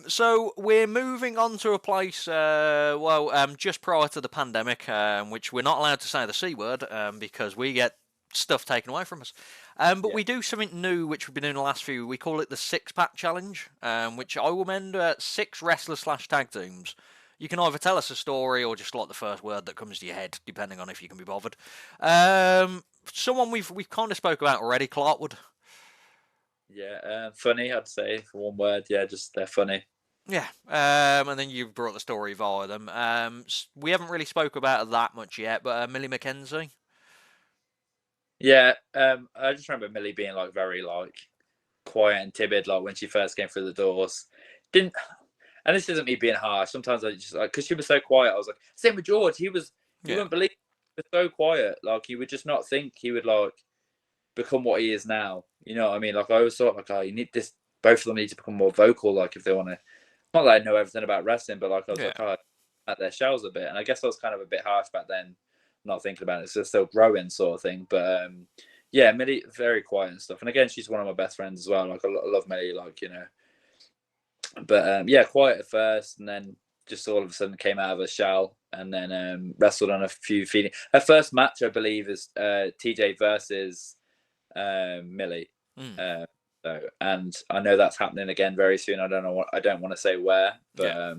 So we're moving on to a place, just prior to the pandemic, which we're not allowed to say the C word because we get stuff taken away from us. But Yeah. we do something new, which we've been doing the last few. We call it the Six Pack Challenge, which I will mend 6 wrestlers slash tag teams. You can either tell us a story or just like the first word that comes to your head, depending on if you can be bothered. Someone we've kind of spoke about already, Clarkwood. Yeah, funny, I'd say, for one word. Yeah, just they're funny. Yeah, and then you brought the story via them. We haven't really spoke about it that much yet, but Millie McKenzie. Yeah, I just remember Millie being like very like quiet and timid, like when she first came through the doors. Didn't, and this isn't me being harsh. Sometimes I just like because she was so quiet. I was like, same with George. You Yeah, wouldn't believe he was so quiet. Like you would just not think he would like become what he is now. You know what I mean? Like I always thought like, oh, you need this. Both of them need to become more vocal. Like if they want to, not that I know everything about wrestling, but like I was yeah, like, oh, at their shells a bit. And I guess I was kind of a bit harsh back then, not thinking about it. It's still growing sort of thing. But yeah, Millie very quiet and stuff. And again, she's one of my best friends as well. Like I love Millie. Like but yeah, quiet at first, and then just all of a sudden came out of a shell, and then wrestled on a few feeding. Her first match, I believe, is TJ versus Millie. mm. So, and I know that's happening again very soon. I don't know what, I don't want to say where, but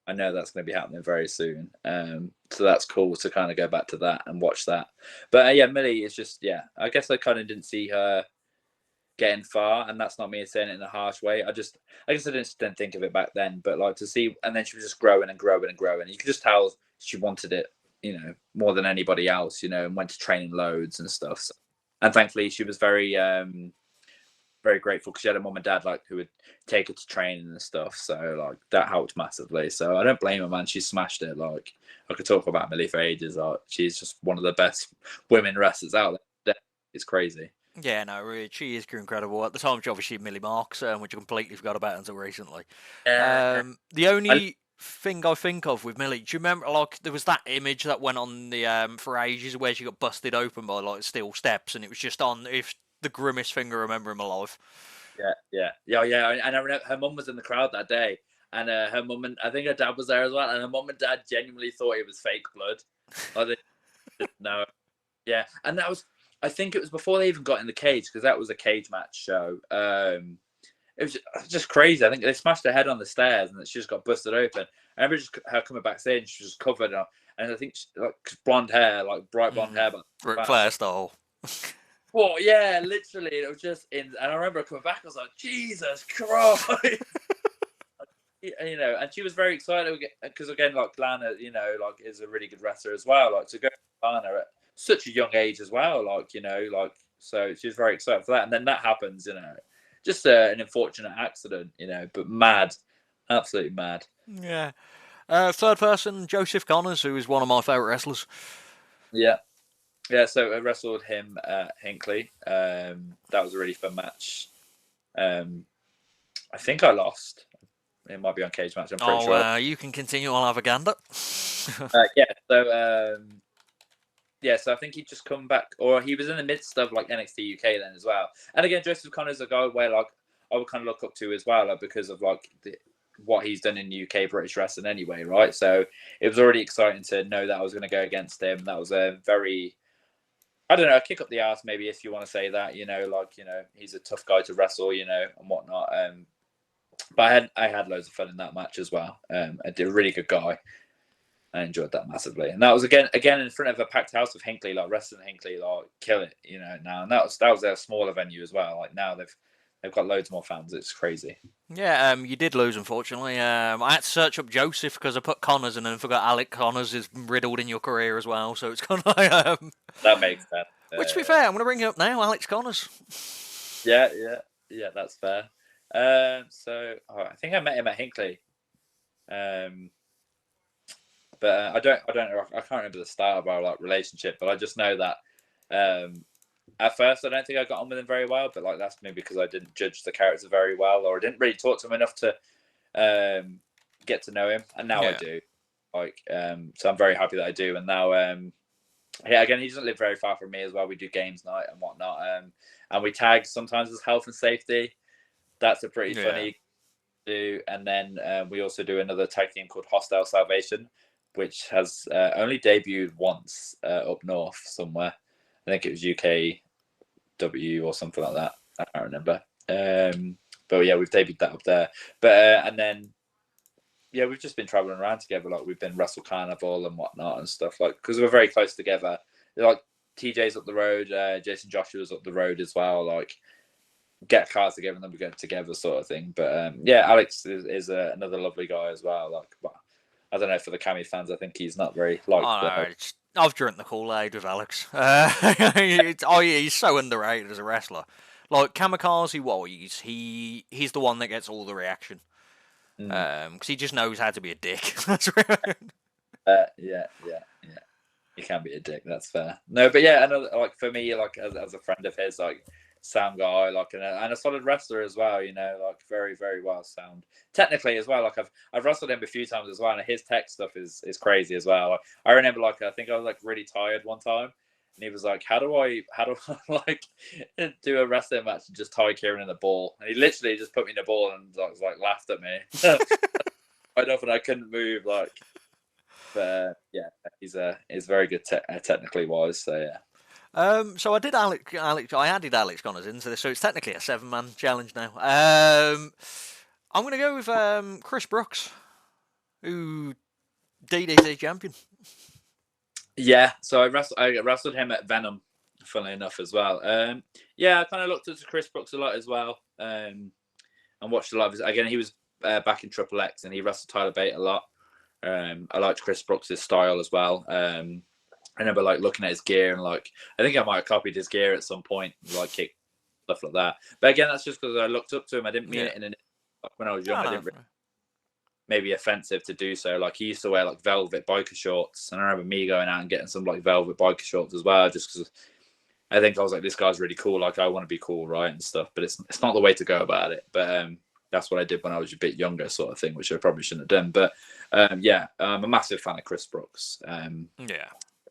I know that's going to be happening very soon. So that's cool to kind of go back to that and watch that. But yeah, Millie is just, yeah, I guess I kind of didn't see her getting far, and that's not me saying it in a harsh way. I guess I didn't think of it back then, but like to see, and then she was just growing and growing and growing. You could just tell she wanted it, more than anybody else, and went to training loads and stuff. So, and thankfully, she was very, very grateful because she had a mum and dad who would take her to training and stuff. So like that helped massively. So I don't blame her, man. She smashed it. Like I could talk about Millie for ages. Like she's just one of the best women wrestlers out there. It's crazy. Yeah, no, really, she is incredible. At the time, she obviously Millie Marks, which I completely forgot about until recently. The only thing I think of with Millie, do you remember, like, there was that image that went on the for ages where she got busted open by like steel steps, and it was just on if the grimmest thing I remember in my life. Yeah. And I remember her mum was in the crowd that day, and her mum and I think her dad was there as well, and her mum and dad genuinely thought it was fake blood. Like they didn't know. Yeah, and that was, I think it was before they even got in the cage, because that was a cage match show. It was just crazy. I think they smashed her head on the stairs, and she just got busted open. I remember just her coming backstage, she was covered up, and I think like blonde hair, like bright blonde hair, but Ric Flair style. Well, yeah, literally, it was just in. And I remember coming back, I was like, Jesus Christ. And she was very excited because again, like Lana, like is a really good wrestler as well. Like to go to Lana at such a young age as well, so she was very excited for that. And then that happens, just an unfortunate accident, but mad, absolutely mad. Yeah. Third person, Joseph Connors, who is one of my favourite wrestlers. Yeah. Yeah, so I wrestled him at Hinckley. That was a really fun match. I think I lost. It might be on cage match. I'm pretty sure. You can continue. I'll have a gander. So I think he'd just come back, or he was in the midst of like NXT UK then as well. And again, Joseph Connor's a guy where like I would kind of look up to as well, because of like what he's done in UK British wrestling anyway, right? So it was already exciting to know that I was going to go against him. That was a very, I don't know, a kick up the ass maybe, if you want to say that. He's a tough guy to wrestle, and whatnot. But I had loads of fun in that match as well. I did a really good guy. I enjoyed that massively, and that was again in front of a packed house of Hinckley, like wrestling Hinckley, like kill it, now. And that was a smaller venue as well. Like now they've got loads more fans. It's crazy. Yeah, you did lose, unfortunately. I had to search up Joseph because I put Connors and then forgot Alec Connors is riddled in your career as well. So it's kind of like that makes sense. Which, to be fair, I'm going to bring it up now, Alex Connors. Yeah, that's fair. I think I met him at Hinckley. But I don't know. I can't remember the start of our like relationship, but I just know that at first I don't think I got on with him very well. But like that's maybe because I didn't judge the character very well, or I didn't really talk to him enough to get to know him. And now I do. So I'm very happy that I do. And now, again, he doesn't live very far from me as well. We do games night and whatnot, and we tag sometimes as health and safety. That's a pretty funny do. And then we also do another tag team called Hostile Salvation, which has only debuted once up north somewhere. I think it was UKW or something like that. I can't remember. But yeah, we've debuted that up there. But and then we've just been traveling around together. Like we've been Wrestle Carnival and whatnot and stuff. Like because we're very close together. Like TJ's up the road, Jason Joshua's up the road as well. Like get cars together and then we go together, sort of thing. But Alex is another lovely guy as well. Like, but I don't know, for the Cammy fans, I think he's not very liked. I've drunk the Kool-Aid with Alex. He's so underrated as a wrestler. Like Kamikaze, he's the one that gets all the reaction. Because he just knows how to be a dick. Yeah. He can be a dick. That's fair. No, but yeah, another, like for me, like as a friend of his, like sound guy, like and a solid wrestler as well. Like very very well sound technically as well. Like I've wrestled him a few times as well, and his tech stuff is crazy as well. Like, I remember I think I was like really tired one time, and he was like, "How do I like do a wrestling match and just tie Kieran in the ball?" And he literally just put me in the ball and like laughed at me. Quite often I couldn't move, but he's very good technically wise. So yeah. So I did I added Alex Connors into this, so it's technically a 7-man challenge now. I'm going to go with Chris Brooks, who DDT champion. Yeah, so I wrestled him at Venom, funnily enough, as well. Yeah, I kind of looked up to Chris Brooks a lot as well, and watched a lot of his. Again, he was back in Triple X, and he wrestled Tyler Bate a lot. I liked Chris Brooks' style as well. I remember like looking at his gear and like I think I might have copied his gear at some point, like kick stuff like that. But again, that's just because I looked up to him. I didn't mean it in like when I was young. I didn't. Maybe offensive to do so. Like he used to wear like velvet biker shorts, and I remember me going out and getting some like velvet biker shorts as well, just because I think I was like, this guy's really cool. Like I want to be cool, right, and stuff. But it's not the way to go about it. But that's what I did when I was a bit younger, sort of thing, which I probably shouldn't have done. But yeah, I'm a massive fan of Chris Brooks. Yeah.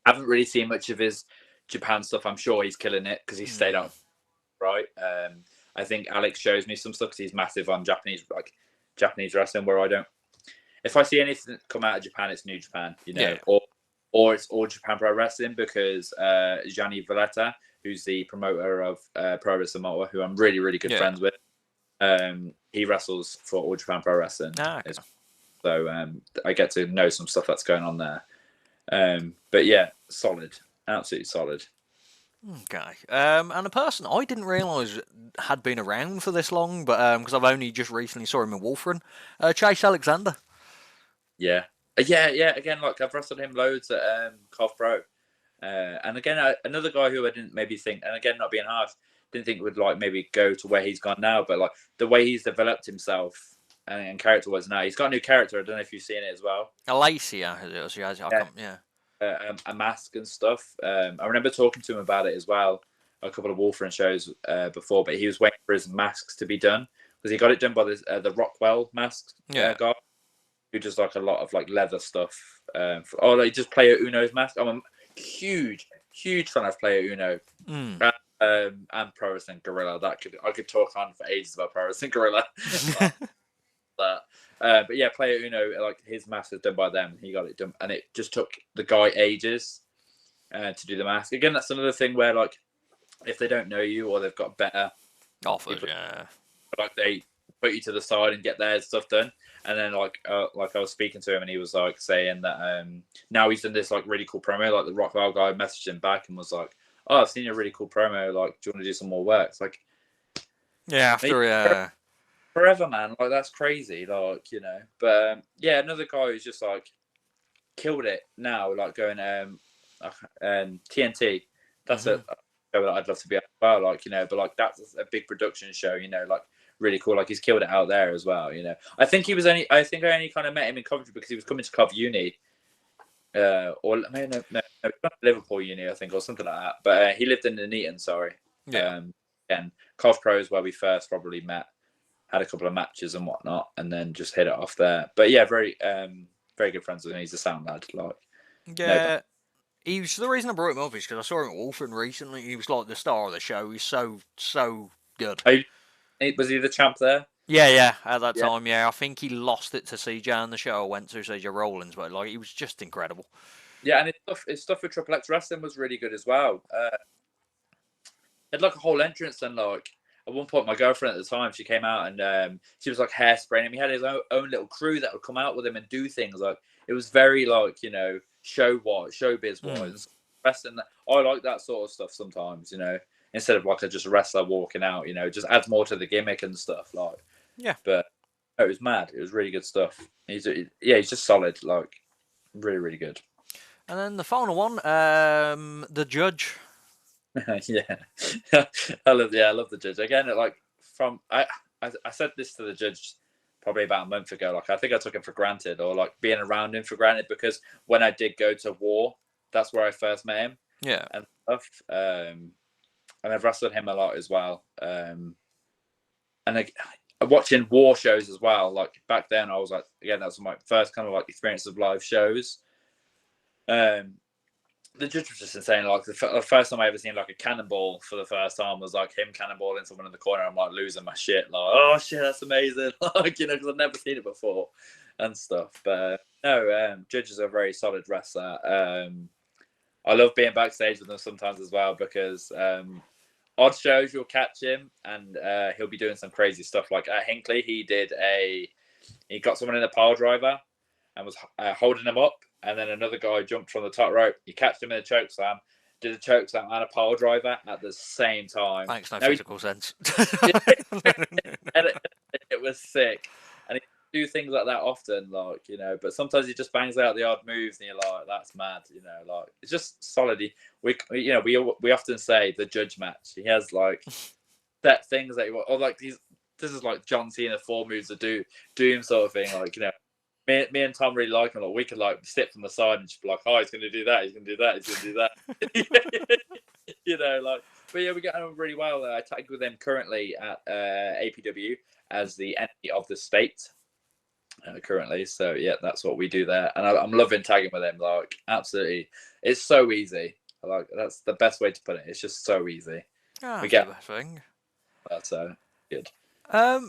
I haven't really seen much of his Japan stuff. I'm sure he's killing it because he stayed out, right? I think Alex shows me some stuff because he's massive on Japanese wrestling, where I don't. If I see anything come out of Japan, it's New Japan, you know, or it's All Japan Pro Wrestling because Gianni Valletta, who's the promoter of Pro Wrestling Samoa, who I'm really, really good friends with, he wrestles for All Japan Pro Wrestling. Okay. So I get to know some stuff that's going on there. But yeah, solid, absolutely solid. Okay. And a person I didn't realise had been around for this long, but because I've only just recently saw him in Wolfram, Chase Alexander. Yeah. Again, like I've wrestled him loads at Cov Pro. And again, another guy who I didn't maybe think, and again, not being harsh, didn't think would like maybe go to where he's gone now, but like the way he's developed himself and character-wise now, he's got a new character. I don't know if you've seen it as well. Alacia, A mask and stuff. I remember talking to him about it as well, a couple of Wolfram shows before, but he was waiting for his masks to be done because he got it done by the Rockwell mask guy, who does like a lot of like leather stuff. Like just Player Uno's mask. I'm a huge fan of Player Uno. And Pro Wrestling Gorilla. I could talk on for ages about Pro Wrestling Gorilla. But yeah, Player Uno, like his mask was done by them. He got it done, and it just took the guy ages to do the mask. Again, that's another thing where like if they don't know you or they've got better offers, like they put you to the side and get their stuff done. And then like I was speaking to him and he was like saying that now he's done this like really cool promo. Like the Rockwell guy messaged him back and was like, "Oh, I've seen a really cool promo. Like, do you want to do some more work?" It's like, yeah, after forever, man. Like that's crazy. Like you know, but yeah, another guy who's just like killed it now. Like going TNT. That's a show that I'd love to be at as well. Like you know, but like that's a big production show. You know, like. Really cool, like he's killed it out there as well. You know, I think I only kind of met him in Coventry because he was coming to Cov Uni, or no, Liverpool Uni, I think, or something like that. But he lived in Nuneaton, sorry. And Cov Pro is where we first probably met, had a couple of matches and whatnot, and then just hit it off there. But yeah, very good friends with him. He's a sound lad, like he was the reason I brought him up is because I saw him at Wolfram recently. He was like the star of the show. He's so good. Was he the champ there? Yeah, at that time, yeah. I think he lost it to CJ on the show I went to, CJ Rollins, but like he was just incredible. Yeah, and his stuff with Triple X Wrestling was really good as well. Had like a whole entrance and like at one point my girlfriend at the time, she came out and she was like hairspraying him. He had his own little crew that would come out with him and do things. Like it was very like, you know, showbiz wise. Wrestling, I like that sort of stuff sometimes, you know. Instead of like just a wrestler walking out, you know, just adds more to the gimmick and stuff. Like, but it was mad. It was really good stuff. He's just solid. Like, really, really good. And then the final one, the judge. Yeah, I love the judge again. Like I said this to the judge probably about a month ago. Like I think I took him for granted, or like being around him for granted, because when I did go to War, that's where I first met him. Yeah, and stuff. And I've wrestled him a lot as well. And watching War shows as well. Like back then, I was like, again, that was my first kind of like experience of live shows. The judge was just insane. Like the first time I ever seen like a cannonball for the first time was like him cannonballing someone in the corner. I'm like losing my shit. Like, oh shit, that's amazing. Like, you know, because I've never seen it before and stuff. But no, Judge is a very solid wrestler. I love being backstage with them sometimes as well, because odd shows you'll catch him and he'll be doing some crazy stuff. Like at Hinkley, he got someone in a pile driver and was holding him up, and then another guy jumped from the top rope. He catched him in a choke slam, did a choke slam and a pile driver at the same time. Makes no physical sense. It was sick, and he do things like that often, like, you know. But sometimes he just bangs out the odd moves, and you're like, "That's mad," you know. Like, it's just solid. We often say the judge match. He has like set things that or like these. This is like John Cena 4 moves of doom sort of thing. Like, you know, me and Tom really like him. Like, we could like sit from the side and just be like, "Oh, he's going to do that. He's going to do that. He's going to do that." You know, like. But yeah, we get on really well. I tag with them currently at APW as the enemy of the state currently. So yeah, that's what we do there, and I'm loving tagging with them. Like, absolutely, it's so easy. Like, that's the best way to put it. It's just so easy. Oh, We get the best thing. that's so good.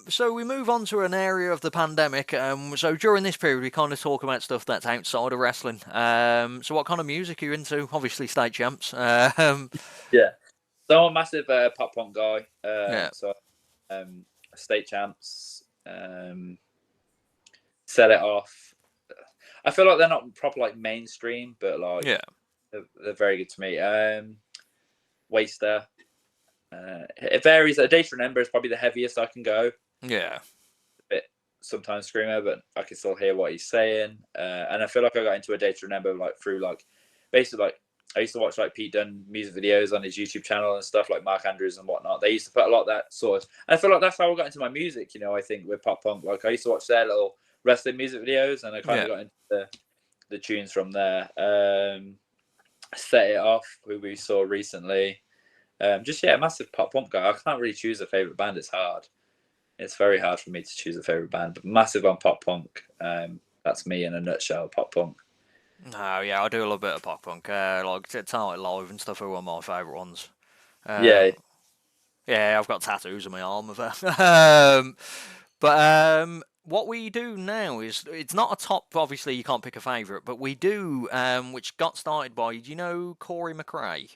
So we move on to an area of the pandemic. So during this period, we kind of talk about stuff that's outside of wrestling. So what kind of music are you into? Obviously, state champs. Yeah, so I'm a massive pop punk guy. Yeah. So state champs, set it off. I feel like they're not proper like mainstream, but like Yeah. they're very good to me. Waster. It varies. A Day to Remember is probably the heaviest I can go. Yeah. A bit sometimes screamer, but I can still hear what he's saying. And I feel like I got into A Day to Remember like through like basically like I used to watch like Pete Dunne music videos on his YouTube channel and stuff, like Mark Andrews and whatnot. They used to put a lot of that sort of. And I feel like that's how I got into my music. You know, I think with pop punk, like I used to watch their little wrestling music videos, and I kind of got into the tunes from there. Set It Off, who we saw recently. Just massive pop punk guy. I can't really choose a favorite band. It's hard. It's very hard for me to choose a favorite band. But massive on pop punk. That's me in a nutshell. Pop punk. Oh yeah, I do a little bit of pop punk. Like Tonight Live and stuff are one of my favourite ones. Yeah. Yeah, I've got tattoos on my arm of that. What we do now is it's not a top. Obviously, you can't pick a favourite, but we do. Which got started by. Do you know Corey McRae?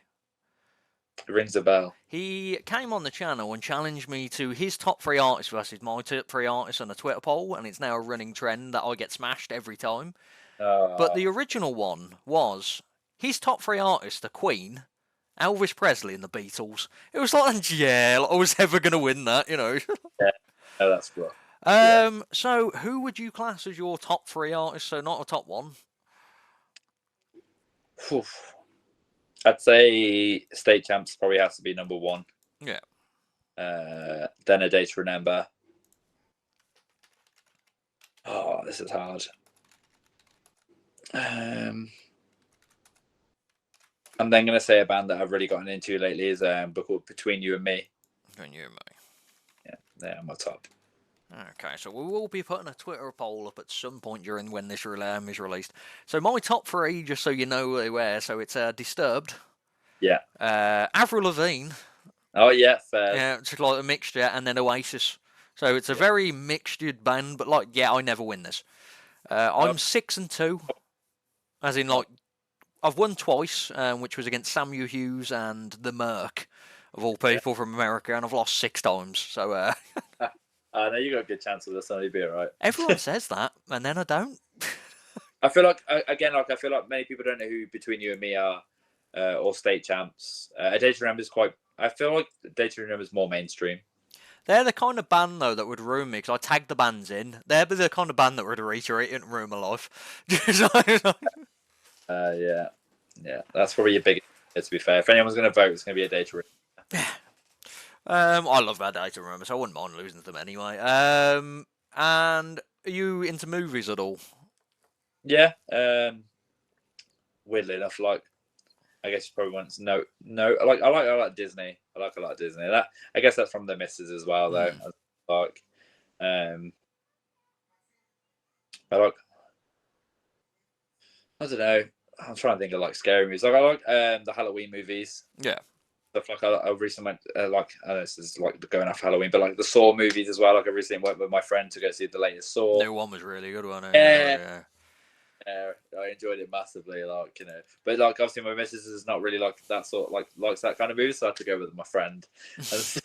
It rings a bell. He came on the channel and challenged me to his top 3 artists versus my top 3 artists on a Twitter poll, and it's now a running trend that I get smashed every time. But the original one was his top 3 artists: the Queen, Elvis Presley, and the Beatles. It was like, yeah, like I was ever gonna win that, you know. Yeah, no, that's rough. So who would you class as your top 3 artists? So not a top 1. I'd say State Champs probably has to be number 1. Yeah. Then A Day to Remember. Oh, this is hard. I'm then going to say a band that I've really gotten into lately is a book called Between You and Me. Between You and Me. Yeah, they're my top. Okay, so we will be putting a Twitter poll up at some point during when this is released. So my top 3, just so you know where they were. So it's Disturbed. Yeah. Avril Lavigne. Oh yeah, fair. Yeah, it's like a mixture, and then Oasis. So it's a very mixtured band, but like, yeah, I never win this. I'm 6-2, as in like I've won twice, which was against Samuel Hughes and the Merc, of all people from America, and I've lost 6 times. So I know you got a good chance of this, so you'll be alright. Everyone says that, and then I don't. I feel like I feel like many people don't know who Between You and Me are, or State Champs. A Day to Remember is quite. I feel like A Day to Remember is more mainstream. They're the kind of band though that would ruin me because I tagged the bands in. They're the kind of band that would reiterate and ruin my life. Yeah, that's probably your biggest. To be fair, if anyone's going to vote, it's going to be A Day to Remember. I love that Day to Remember, so I wouldn't mind losing to them anyway. And are you into movies at all? Yeah. Weirdly enough, like I guess you probably want to know. No, I like Disney. I like a lot of Disney. That I guess that's from the missus as well, though. Like, I like. I don't know. I'm trying to think of like scary movies. Like I like the Halloween movies. Yeah. Stuff like I recently went like I know this is like going off Halloween, but like the Saw movies as well. Like I recently went with my friend to go see the latest Saw. New one was really good, wasn't it? Yeah. Yeah, I enjoyed it massively. Like, you know, but like obviously my missus is not really like that sort, like likes that kind of movie, so I had to go with my friend. And so,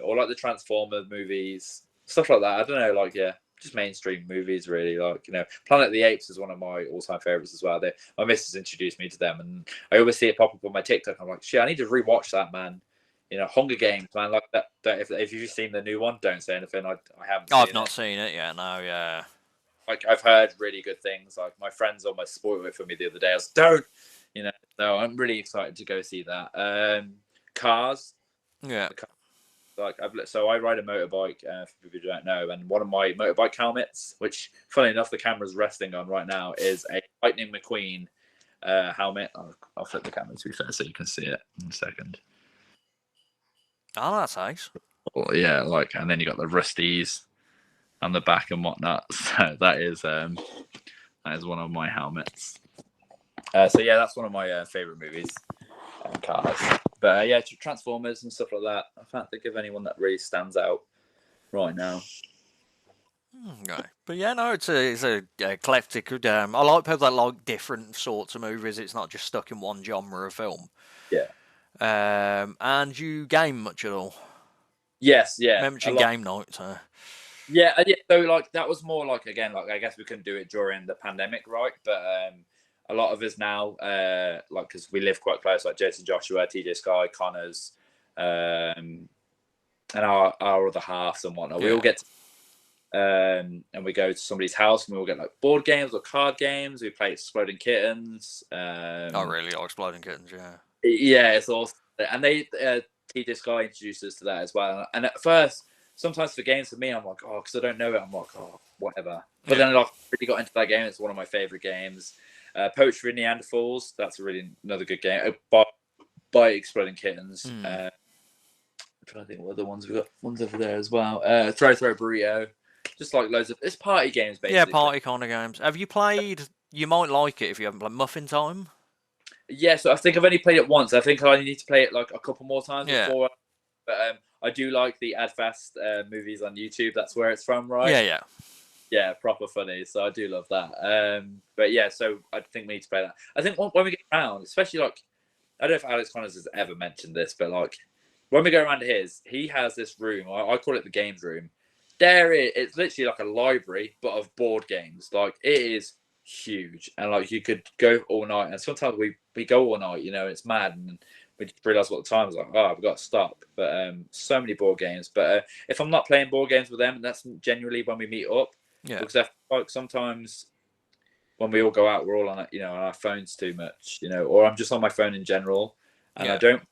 or like the Transformer movies, stuff like that. I don't know, like yeah, just mainstream movies really. Like, you know, Planet of the Apes is one of my all-time favorites as well. My missus introduced me to them, and I always see it pop up on my TikTok. I'm like, shit, I need to rewatch that, man. You know, Hunger Games, man, like that. If you've seen the new one, don't say anything. I haven't seen I've not it. seen it yet. No, yeah. Like I've heard really good things. Like my friends almost spoiled it for me the other day. I was don't, you know. So I'm really excited to go see that. Cars, Yeah. like so I ride a motorbike. For people who don't know, and one of my motorbike helmets, which funny enough the camera's resting on right now, is a Lightning McQueen helmet. I'll flip the camera to be fair so you can see it in a second. Oh, that's nice. Well, yeah, like, and then you got the rusties on the back and whatnot. So that is one of my helmets. So yeah, that's one of my favorite movies, Cars. But yeah, Transformers and stuff like that. I can't think of anyone that really stands out right now. Okay. But yeah, no, it's a eclectic. I like people that like different sorts of movies. It's not just stuck in one genre of film. Yeah. And you game much at all? Yes, yeah. Mention game night. Yeah, yeah. So like that was more like, again, like I guess we couldn't do it during the pandemic, right? But a lot of us now, like because we live quite close, like Jason Joshua, TJ Sky, Connors, and our other halves and whatnot. We all get and we go to somebody's house and we all get like board games or card games. We play Exploding Kittens. Oh, really? Oh, Exploding Kittens, yeah. Yeah, it's awesome. And they TJ Sky introduced us to that as well. And at first, sometimes for games for me, I'm like, oh, because I don't know it, I'm like, oh, whatever. But then I really got into that game. It's one of my favorite games. Poetry in Neanderthals. That's really another good game. By Exploding Kittens. I'm trying to think what other ones we've got. Ones over there as well. Throw Burrito. Just like loads of, it's party games basically. Yeah, party kind of games. Have you played? You might like it if you haven't played Muffin Time. Yeah, so I think I've only played it once. I think I need to play it like a couple more times before. But I do like the Adfast movies on YouTube. That's where it's from, right? Yeah. Yeah, proper funny. So I do love that. But yeah, so I think we need to play that. I think when we get around, especially like, I don't know if Alex Connors has ever mentioned this, but like when we go around to he has this room. I call it the games room. It's literally like a library, but of board games. Like it is huge, and like you could go all night. And sometimes we go all night. You know, it's mad, and we realize what the time is like. Oh, we've got to stop. But so many board games. But if I'm not playing board games with them, that's generally when we meet up. Yeah. Because like sometimes when we all go out, we're all on on our phones too much. Or I'm just on my phone in general, and I don't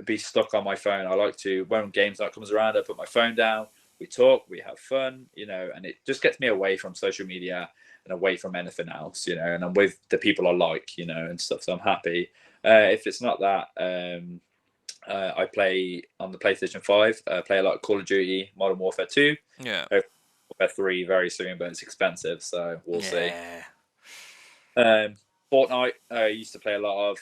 be stuck on my phone. I like to, when games night comes around, I put my phone down. We talk, we have fun, and it just gets me away from social media and away from anything else, and I'm with the people I like, and stuff. So I'm happy. If it's not that, I play on the PlayStation 5. I play a lot of Call of Duty, Modern Warfare 2. Yeah. Warfare 3 very soon, but it's expensive, so we'll see. Fortnite, I used to play a lot of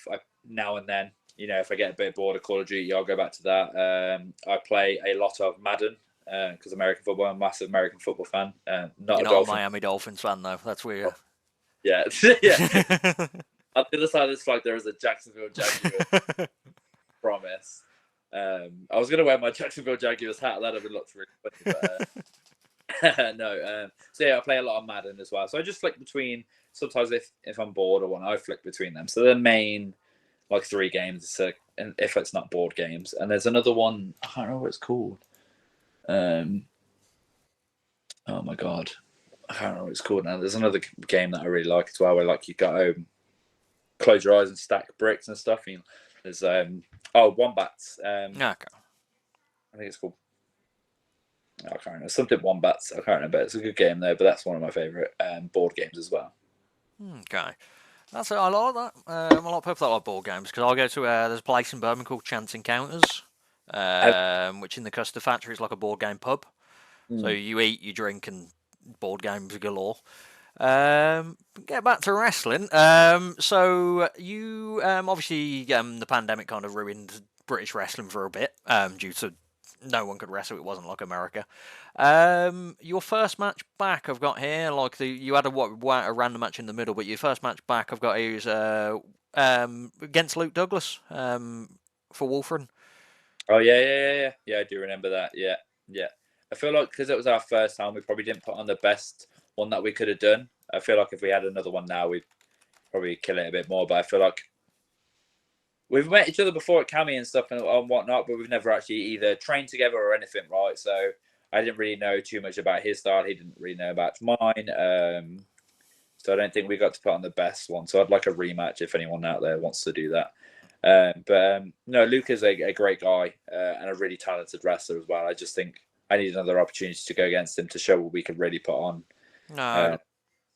now and then. If I get a bit bored of Call of Duty, I'll go back to that. I play a lot of Madden. Because American football, I'm a massive American football fan. Not You're a not a Miami Dolphins fan, though. That's weird. Yeah, yeah. On the other side of this flag, there is a Jacksonville Jaguars. Promise. I was gonna wear my Jacksonville Jaguars hat. That'd have looked really funny, but no. So yeah, I play a lot of Madden as well. So I just flick between. Sometimes if I'm bored or I flick between them. So the main like 3 games, and if it's not board games, and there's another one. I can't remember what it's called. Oh my god, I can't remember what it's called now. There's another game that I really like as well, where like you got close your eyes and stack bricks and stuff. There's Wombats. Okay. I think it's called. I can't remember, something Wombats. I can't remember. It's a good game though, but that's one of my favorite board games as well. Okay. That's it. I like that. A lot of people that like board games because I go to there's a place in Birmingham called Chance Encounters, which in the Custard Factory is like a board game pub. So you eat, you drink, and board games galore. Get back to wrestling. So you obviously the pandemic kind of ruined British wrestling for a bit due to no one could wrestle. It wasn't like America. Your first match back, I've got here. Like you had a random match in the middle, but your first match back, I've got here is against Luke Douglas for Wolfram. Oh yeah. I do remember that. Yeah. I feel like because it was our first time, we probably didn't put on the best one that we could have done. I feel like if we had another one now, we'd probably kill it a bit more. But I feel like we've met each other before at Cami and stuff and whatnot, but we've never actually either trained together or anything, right? So I didn't really know too much about his style. He didn't really know about mine. So I don't think we got to put on the best one. So I'd like a rematch if anyone out there wants to do that. No, Luke is a great guy and a really talented wrestler as well. I just think I need another opportunity to go against him to show what we can really put on. No.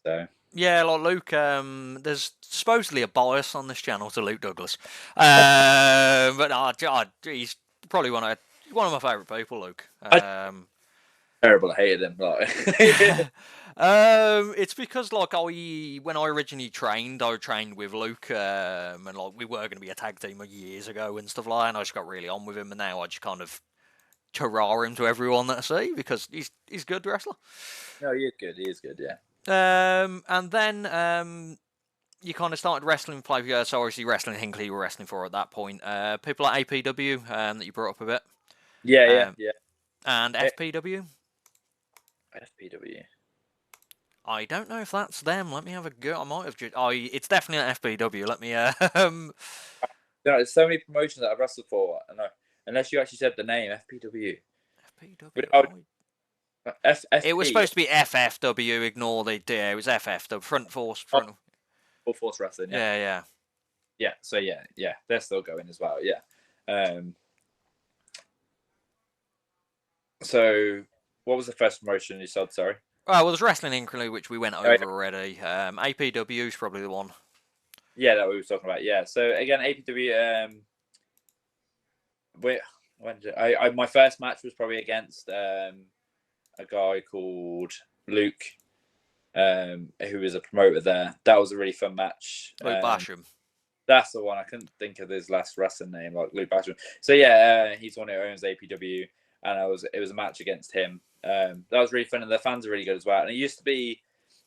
So yeah, like Luke, there's supposedly a bias on this channel to Luke Douglas, but he's probably one of my favourite people, Luke. Terrible, I hated him. Like. It's because like when I originally trained, I trained with Luke, and like we were going to be a tag team years ago and stuff like that. And I just got really on with him, and now I just kind of hurrah him to everyone that I see because he's a good wrestler. No, he is good. He is good. Yeah. And then you kind of started wrestling play. So obviously wrestling Hinkley you were wrestling for at that point. People at APW that you brought up a bit. Yeah. And FPW. FPW. I don't know if that's them. Let me have a go. I might have just. It's definitely an FPW. Let me. There's so many promotions that I've wrestled for. I know. Unless you actually said the name FPW. FPW. FP. It was supposed to be FFW. Ignore the D. It was FFW. Front Force. Full Force Wrestling. Yeah. So yeah, they're still going as well. Yeah. So what was the first promotion you said? Sorry. Well, there's Wrestling Inc., which we went over already. APW is probably the one. Yeah, that we were talking about. Yeah. So again, APW. My first match was probably against a guy called Luke, who was a promoter there. That was a really fun match. Luke Basham. That's the one. I couldn't think of his last wrestling name, like Luke Basham. So yeah, he's one who owns APW, and it was a match against him. That was really fun, and the fans are really good as well. And it used to be,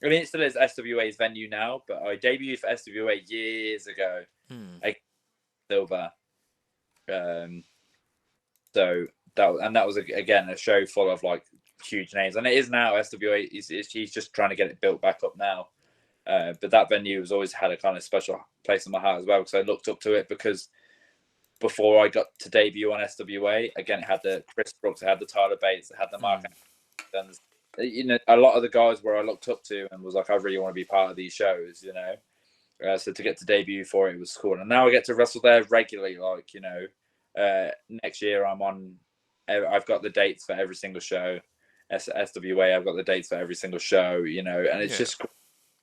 I mean, it still is SWA's venue now, but I debuted for SWA years ago. Silver. So that was again a show full of like huge names, and it is now SWA. He's just trying to get it built back up now. But that venue has always had a kind of special place in my heart as well, because I looked up to it, because before I got to debut on SWA, again, it had the Chris Brooks, it had the Tyler Bates, it had the Mark, and a lot of the guys where I looked up to and was like, I really want to be part of these shows, so to get to debut for it was cool, and now I get to wrestle there regularly. Like next year I've got the dates for every single show. SWA, I've got the dates for every single show, and it's just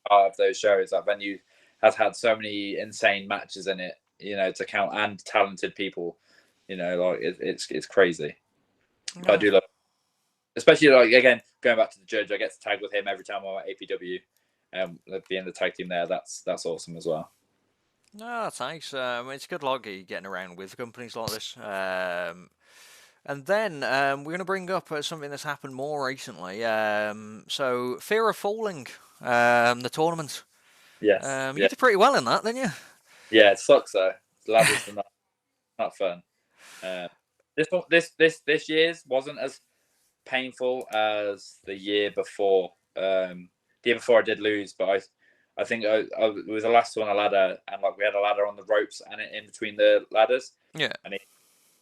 part of those shows. That venue has had so many insane matches in it, to count, and talented people, like it's crazy. I do love, especially like again going back to the judge. I get to tag with him every time I'm at APW, being the tag team there. That's awesome as well. No, that's nice. It's good luck getting around with companies like this. And then we're going to bring up something that's happened more recently. So Fear of Falling, the tournament. Yes. You did pretty well in that, didn't you? Yeah, it sucks though. Ladders are not fun. This year's wasn't as painful as the year before. The year before I did lose, but I think it was the last one, a ladder, and like we had a ladder on the ropes and in between the ladders. Yeah. And it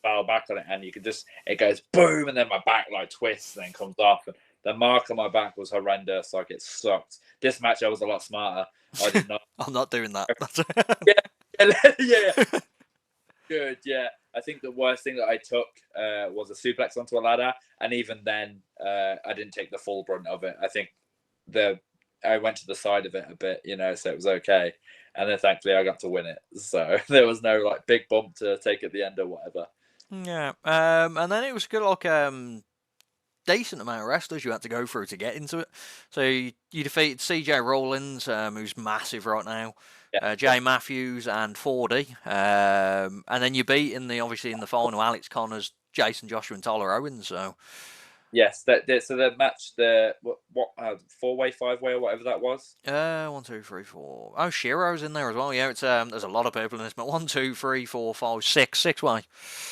fell back on it, and you could it goes boom, and then my back like twists and then comes off. And the mark on my back was horrendous. Like it sucked. This match I was a lot smarter. I did not. I'm not doing that. Yeah. Good. Yeah. I think the worst thing that I took was a suplex onto a ladder, and even then, I didn't take the full brunt of it. I think I went to the side of it a bit, so it was okay. And then thankfully I got to win it. So there was no like big bump to take at the end or whatever. Yeah. And then it was good, like decent amount of wrestlers you had to go through to get into it. So you defeated CJ Rollins, who's massive right now. Jay Matthews and 4D, and then you beat obviously in the final Alex Connors, Jason Joshua and Tyler Owens. So yes, so the match, the what 4-way, 5-way, or whatever that was. 1, 2, 3, 4. Oh, Shiro's in there as well. Yeah, it's there's a lot of people in this, but 1, 2, 3, 4, 5, 6, 6-way.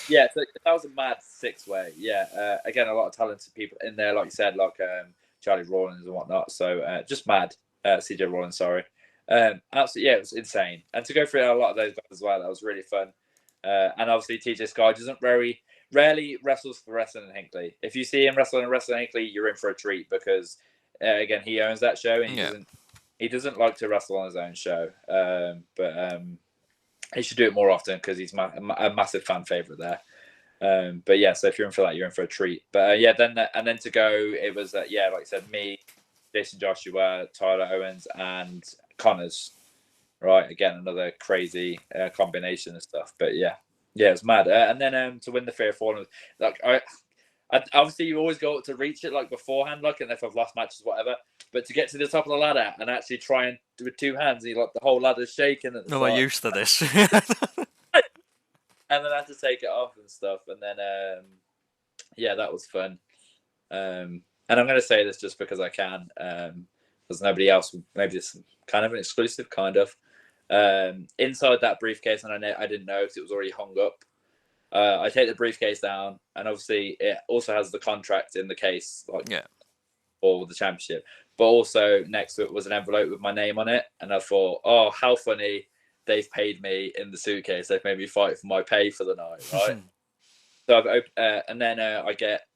Yeah, so that was a mad 6-way. Yeah, again, a lot of talented people in there, like you said, like Charlie Rawlins and whatnot. So just mad. CJ Rollins, sorry. Absolutely, yeah, it was insane. And to go through a lot of those guys as well, that was really fun. And obviously, TJ Sky doesn't rarely wrestles for Wrestling in Hinkley. If you see him wrestling in Wrestling in Hinkley, you're in for a treat because again, he owns that show and he doesn't like to wrestle on his own show. But he should do it more often because he's a massive fan favorite there. But yeah, so if you're in for that, you're in for a treat. But yeah, then to go, it was yeah, like I said, me, Jason Joshua, Tyler Owens, and Connors. Right, again, another crazy combination of stuff. But yeah, it was mad. And then to win the Fear of Falling, like I obviously you always go up to reach it like beforehand, like, and if I've lost matches, whatever. But to get to the top of the ladder and actually try and do with two hands, you like the whole ladder's shaking at the No, I'm used to this. And then I had to take it off and stuff. And then yeah, that was fun. And I'm going to say this just because I can, because nobody else. Maybe it's kind of an exclusive, kind of. Inside that briefcase, and I didn't know because it was already hung up. I take the briefcase down, and obviously it also has the contract in the case, like for the championship. But also next to it was an envelope with my name on it, and I thought, oh, how funny! They've paid me in the suitcase. They've made me fight for my pay for the night, right? So I've opened, and then I get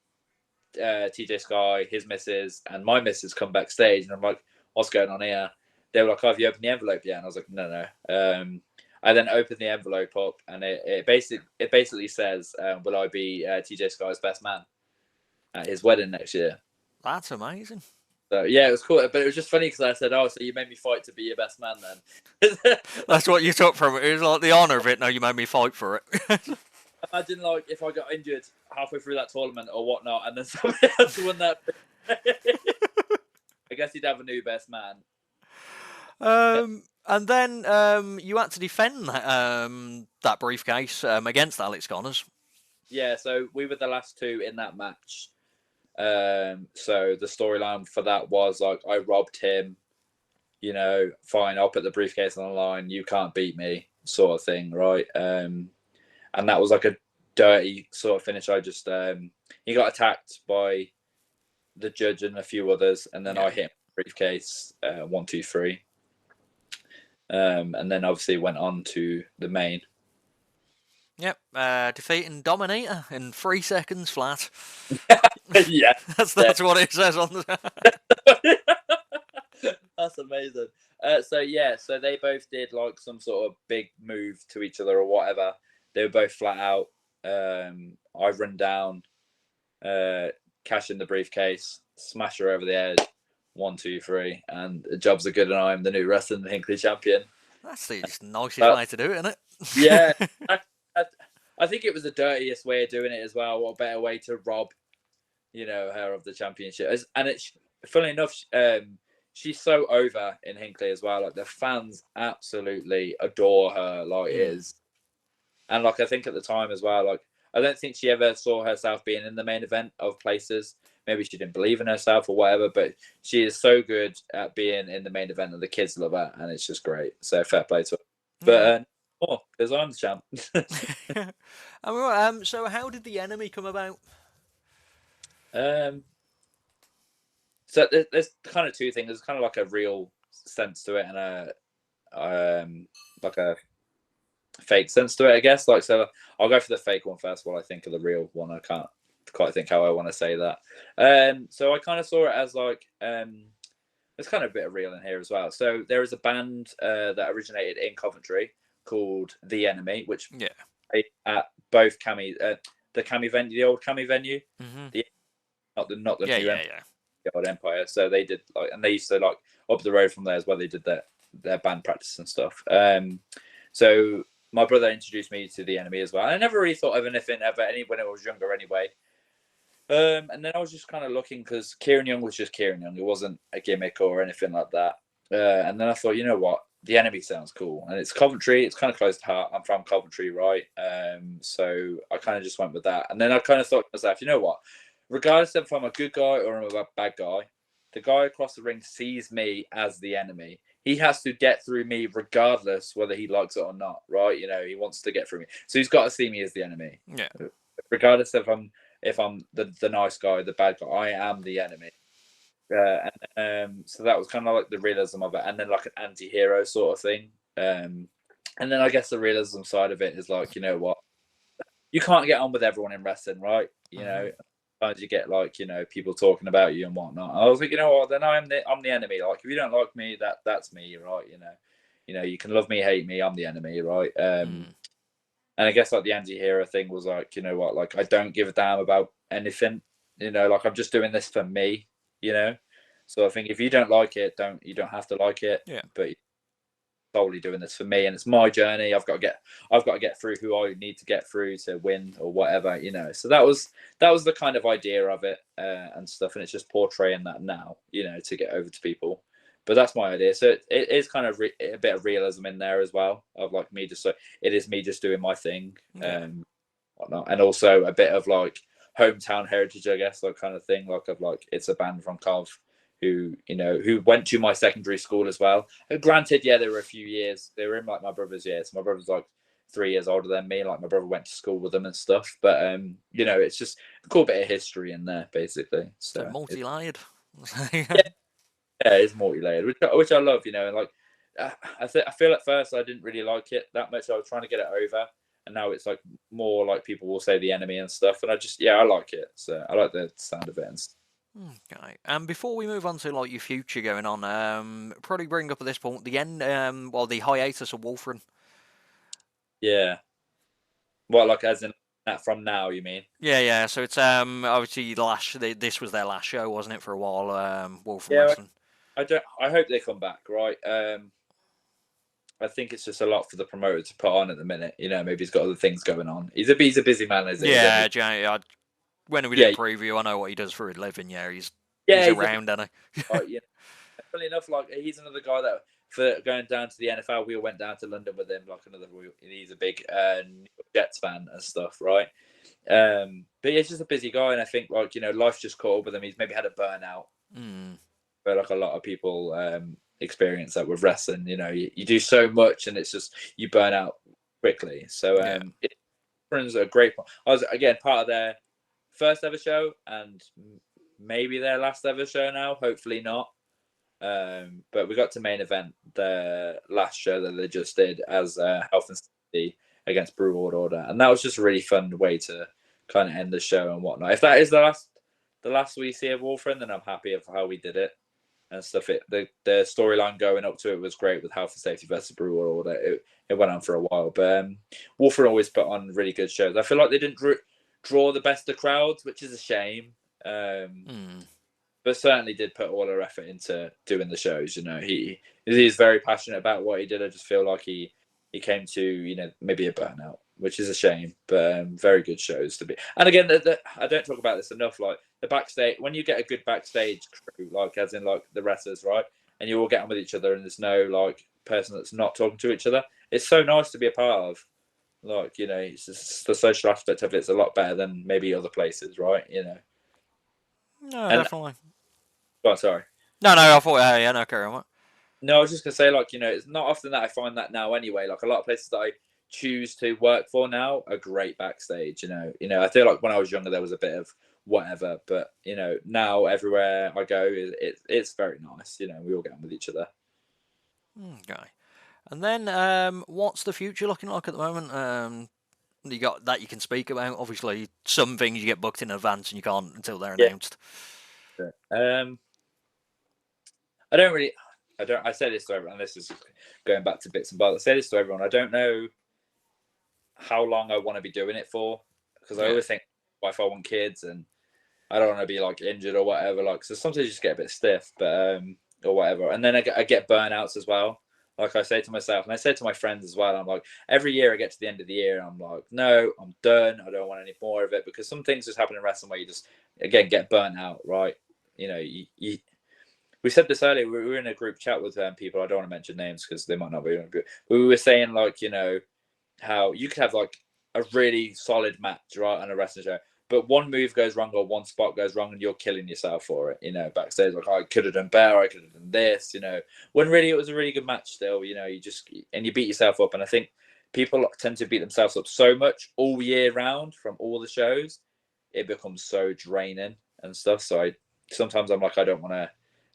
TJ Sky, his missus, and my missus come backstage, and I'm like, what's going on here? They were like, oh, have you opened the envelope yet? And I was like, no. I then opened the envelope up, and it basically says, will I be TJ Sky's best man at his wedding next year? That's amazing. So yeah, it was cool, but it was just funny because I said, oh, so you made me fight to be your best man then? That's what you took from it. It was like the honour of it. No, you made me fight for it. Imagine like if I got injured halfway through that tournament or whatnot, and then somebody else won that. I guess he'd have a new best man. And then you had to defend that briefcase against Alex Connors. Yeah, so we were the last two in that match. So the storyline for that was like, I robbed him, you know, fine, I'll put the briefcase on the line, you can't beat me, sort of thing, right? And that was like a dirty sort of finish. I just he got attacked by the judge and a few others, and then I hit him with the briefcase 1, 2, 3. And then obviously went on to the main. Yep, defeating Dominator in 3 seconds flat. Yeah, that's what it says on the. That's amazing. So they both did like some sort of big move to each other or whatever. They were both flat out. I run down, cash in the briefcase, smash her over the head. 1, 2, 3, and the jobs are good, and I am the new Wrestling Hinkley champion. That's the nicest way to do it, isn't it? Yeah, I think it was the dirtiest way of doing it as well. What better way to rob, you know, her of the championship? And it's funnily enough, she's so over in Hinkley as well. Like the fans absolutely adore her, like is. And like I think at the time as well, like I don't think she ever saw herself being in the main event of places. Maybe she didn't believe in herself or whatever, but she is so good at being in the main event, and the kids love her, and it's just great. So fair play to her. But because I'm the champ. So how did the Enemy come about? So there's kind of two things. There's kind of like a real sense to it, and like a fake sense to it, I guess. Like, so I'll go for the fake one first while I think of the real one. I can't quite think how I want to say that. So I kind of saw it as like there's kind of a bit of real in here as well. So there is a band that originated in Coventry called The Enemy, which at both the Cami venue, the old Cami venue, not the new Empire, the old Empire. So they did like, and they used to like up the road from there as well. They did their band practice and stuff. So my brother introduced me to The Enemy as well. I never really thought of anything ever when I was younger anyway. And then I was just kind of looking because Kieran Young was just Kieran Young. It wasn't a gimmick or anything like that. And then I thought, you know what? the enemy sounds cool, and it's Coventry. It's kind of close to heart. I'm from Coventry, right? So I kind of just went with that, and then I kind of thought to myself, you know what? Regardless of if I'm a good guy or I'm a bad guy, the guy across the ring sees me as the enemy. He has to get through me regardless whether he likes it or not, right? You know, he wants to get through me, so he's got to see me as the enemy. Yeah. Regardless if I'm the nice guy, the bad guy, I am the enemy. So that was kind of like the realism of it, and then like an anti-hero sort of thing. And then I guess the realism side of it is like, you know what, you can't get on with everyone in wrestling, right? You know, sometimes you get like, you know, people talking about you and whatnot. And I was like, you know what, then I'm the enemy. Like if you don't like me, that's me, right? You know, you can love me, hate me, I'm the enemy, right? And I guess like the anti-hero thing was like, you know what, like I don't give a damn about anything. You know, like I'm just doing this for me, you know. So I think if you don't like it, you don't have to like it. Yeah. But solely doing this for me, and it's my journey. I've got to get through who I need to get through to win or whatever, you know. So that was the kind of idea of it and stuff, and it's just portraying that now, you know, to get over to people. But that's my idea. So it is kind of a bit of realism in there as well, of like me just, so it is me just doing my thing, whatnot, and also a bit of like hometown heritage, I guess, like kind of thing, like of like it's a band from Cov who, you know, who went to my secondary school as well. Granted, yeah, they were a few years. They were in like my brother's years. My brother's like 3 years older than me. Like my brother went to school with them and stuff. But you know, it's just a cool bit of history in there, basically. So multi-layered. Yeah, it's multi-layered, which I love, you know. And like, I feel at first I didn't really like it that much. I was trying to get it over, and now it's like more like people will say the enemy and stuff. And I like it. So I like the sound of it and stuff. Okay. And before we move on to like your future going on, probably bring up at this point the end, the hiatus of Wolfram. Yeah. Well, like as in that from now, you mean? Yeah. So it's obviously this was their last show, wasn't it, for a while? Wolfram Yeah, Wrestling. I hope they come back, right? I think it's just a lot for the promoter to put on at the minute. You know, maybe he's got other things going on. He's a busy man, is he? Yeah, when we did a preview, I know what he does for a living. Yeah, he's around, isn't he? Yeah. Funny enough, like he's another guy that for going down to the NFL, we all went down to London with him. Like he's a big Jets fan and stuff, right? But he's just a busy guy, and I think like, you know, life's just caught up with him. He's maybe had a burnout, but like a lot of people experience that with wrestling. You know, you do so much, and it's just you burn out quickly. So it's a great. I was again part of their first ever show, and maybe their last ever show now. Hopefully not. But we got to main event the last show that they just did as Health and Safety against Brew World Order, and that was just a really fun way to kind of end the show and whatnot. If that is the last we see of Wolfram, then I'm happy of how we did it and stuff. The storyline going up to it was great with Health and Safety versus Brew World Order. It went on for a while, but Wolfram always put on really good shows. I feel like they didn't draw the best of crowds, which is a shame. But certainly did put all her effort into doing the shows. You know, he's very passionate about what he did. I just feel like he came to, you know, maybe a burnout, which is a shame. But very good shows to be. And again, I don't talk about this enough. Like the backstage, when you get a good backstage crew, like as in like the wrestlers, right, and you all get on with each other, and there's no like person that's not talking to each other. It's so nice to be a part of. Like, you know, it's just, the social aspect of it's a lot better than maybe other places, right? You know. No, definitely. Oh, sorry. No, I thought, no, carry on. What? No, I was just gonna say, like, you know, it's not often that I find that now. Anyway, like a lot of places that I choose to work for now are great backstage. You know, I feel like when I was younger there was a bit of whatever, but you know, now everywhere I go, it's very nice. You know, we all get on with each other. Okay, and then what's the future looking like at the moment? You got that you can speak about. Obviously, some things you get booked in advance and you can't until they're announced. I say this to everyone. This is going back to bits and bobs. I say this to everyone. I don't know how long I want to be doing it for, because I always think, well, if I want kids and I don't want to be like injured or whatever, like, so sometimes you just get a bit stiff, but or whatever. And then I get burnouts as well. Like I say to myself, and I say to my friends as well, I'm like, every year I get to the end of the year, and I'm like, no, I'm done. I don't want any more of it, because some things just happen in wrestling where you just, again, get burnt out, right? You know, we said this earlier. We were in a group chat with people. I don't want to mention names because they might not be in a group. But we were saying like, you know, how you could have like a really solid match, right, on a wrestling show, but one move goes wrong or one spot goes wrong and you're killing yourself for it, you know, backstage. Like, oh, I could have done better, I could have done this, you know, when really it was a really good match still, you know, you beat yourself up. And I think people tend to beat themselves up so much all year round from all the shows, it becomes so draining and stuff. So sometimes I'm like, I don't want to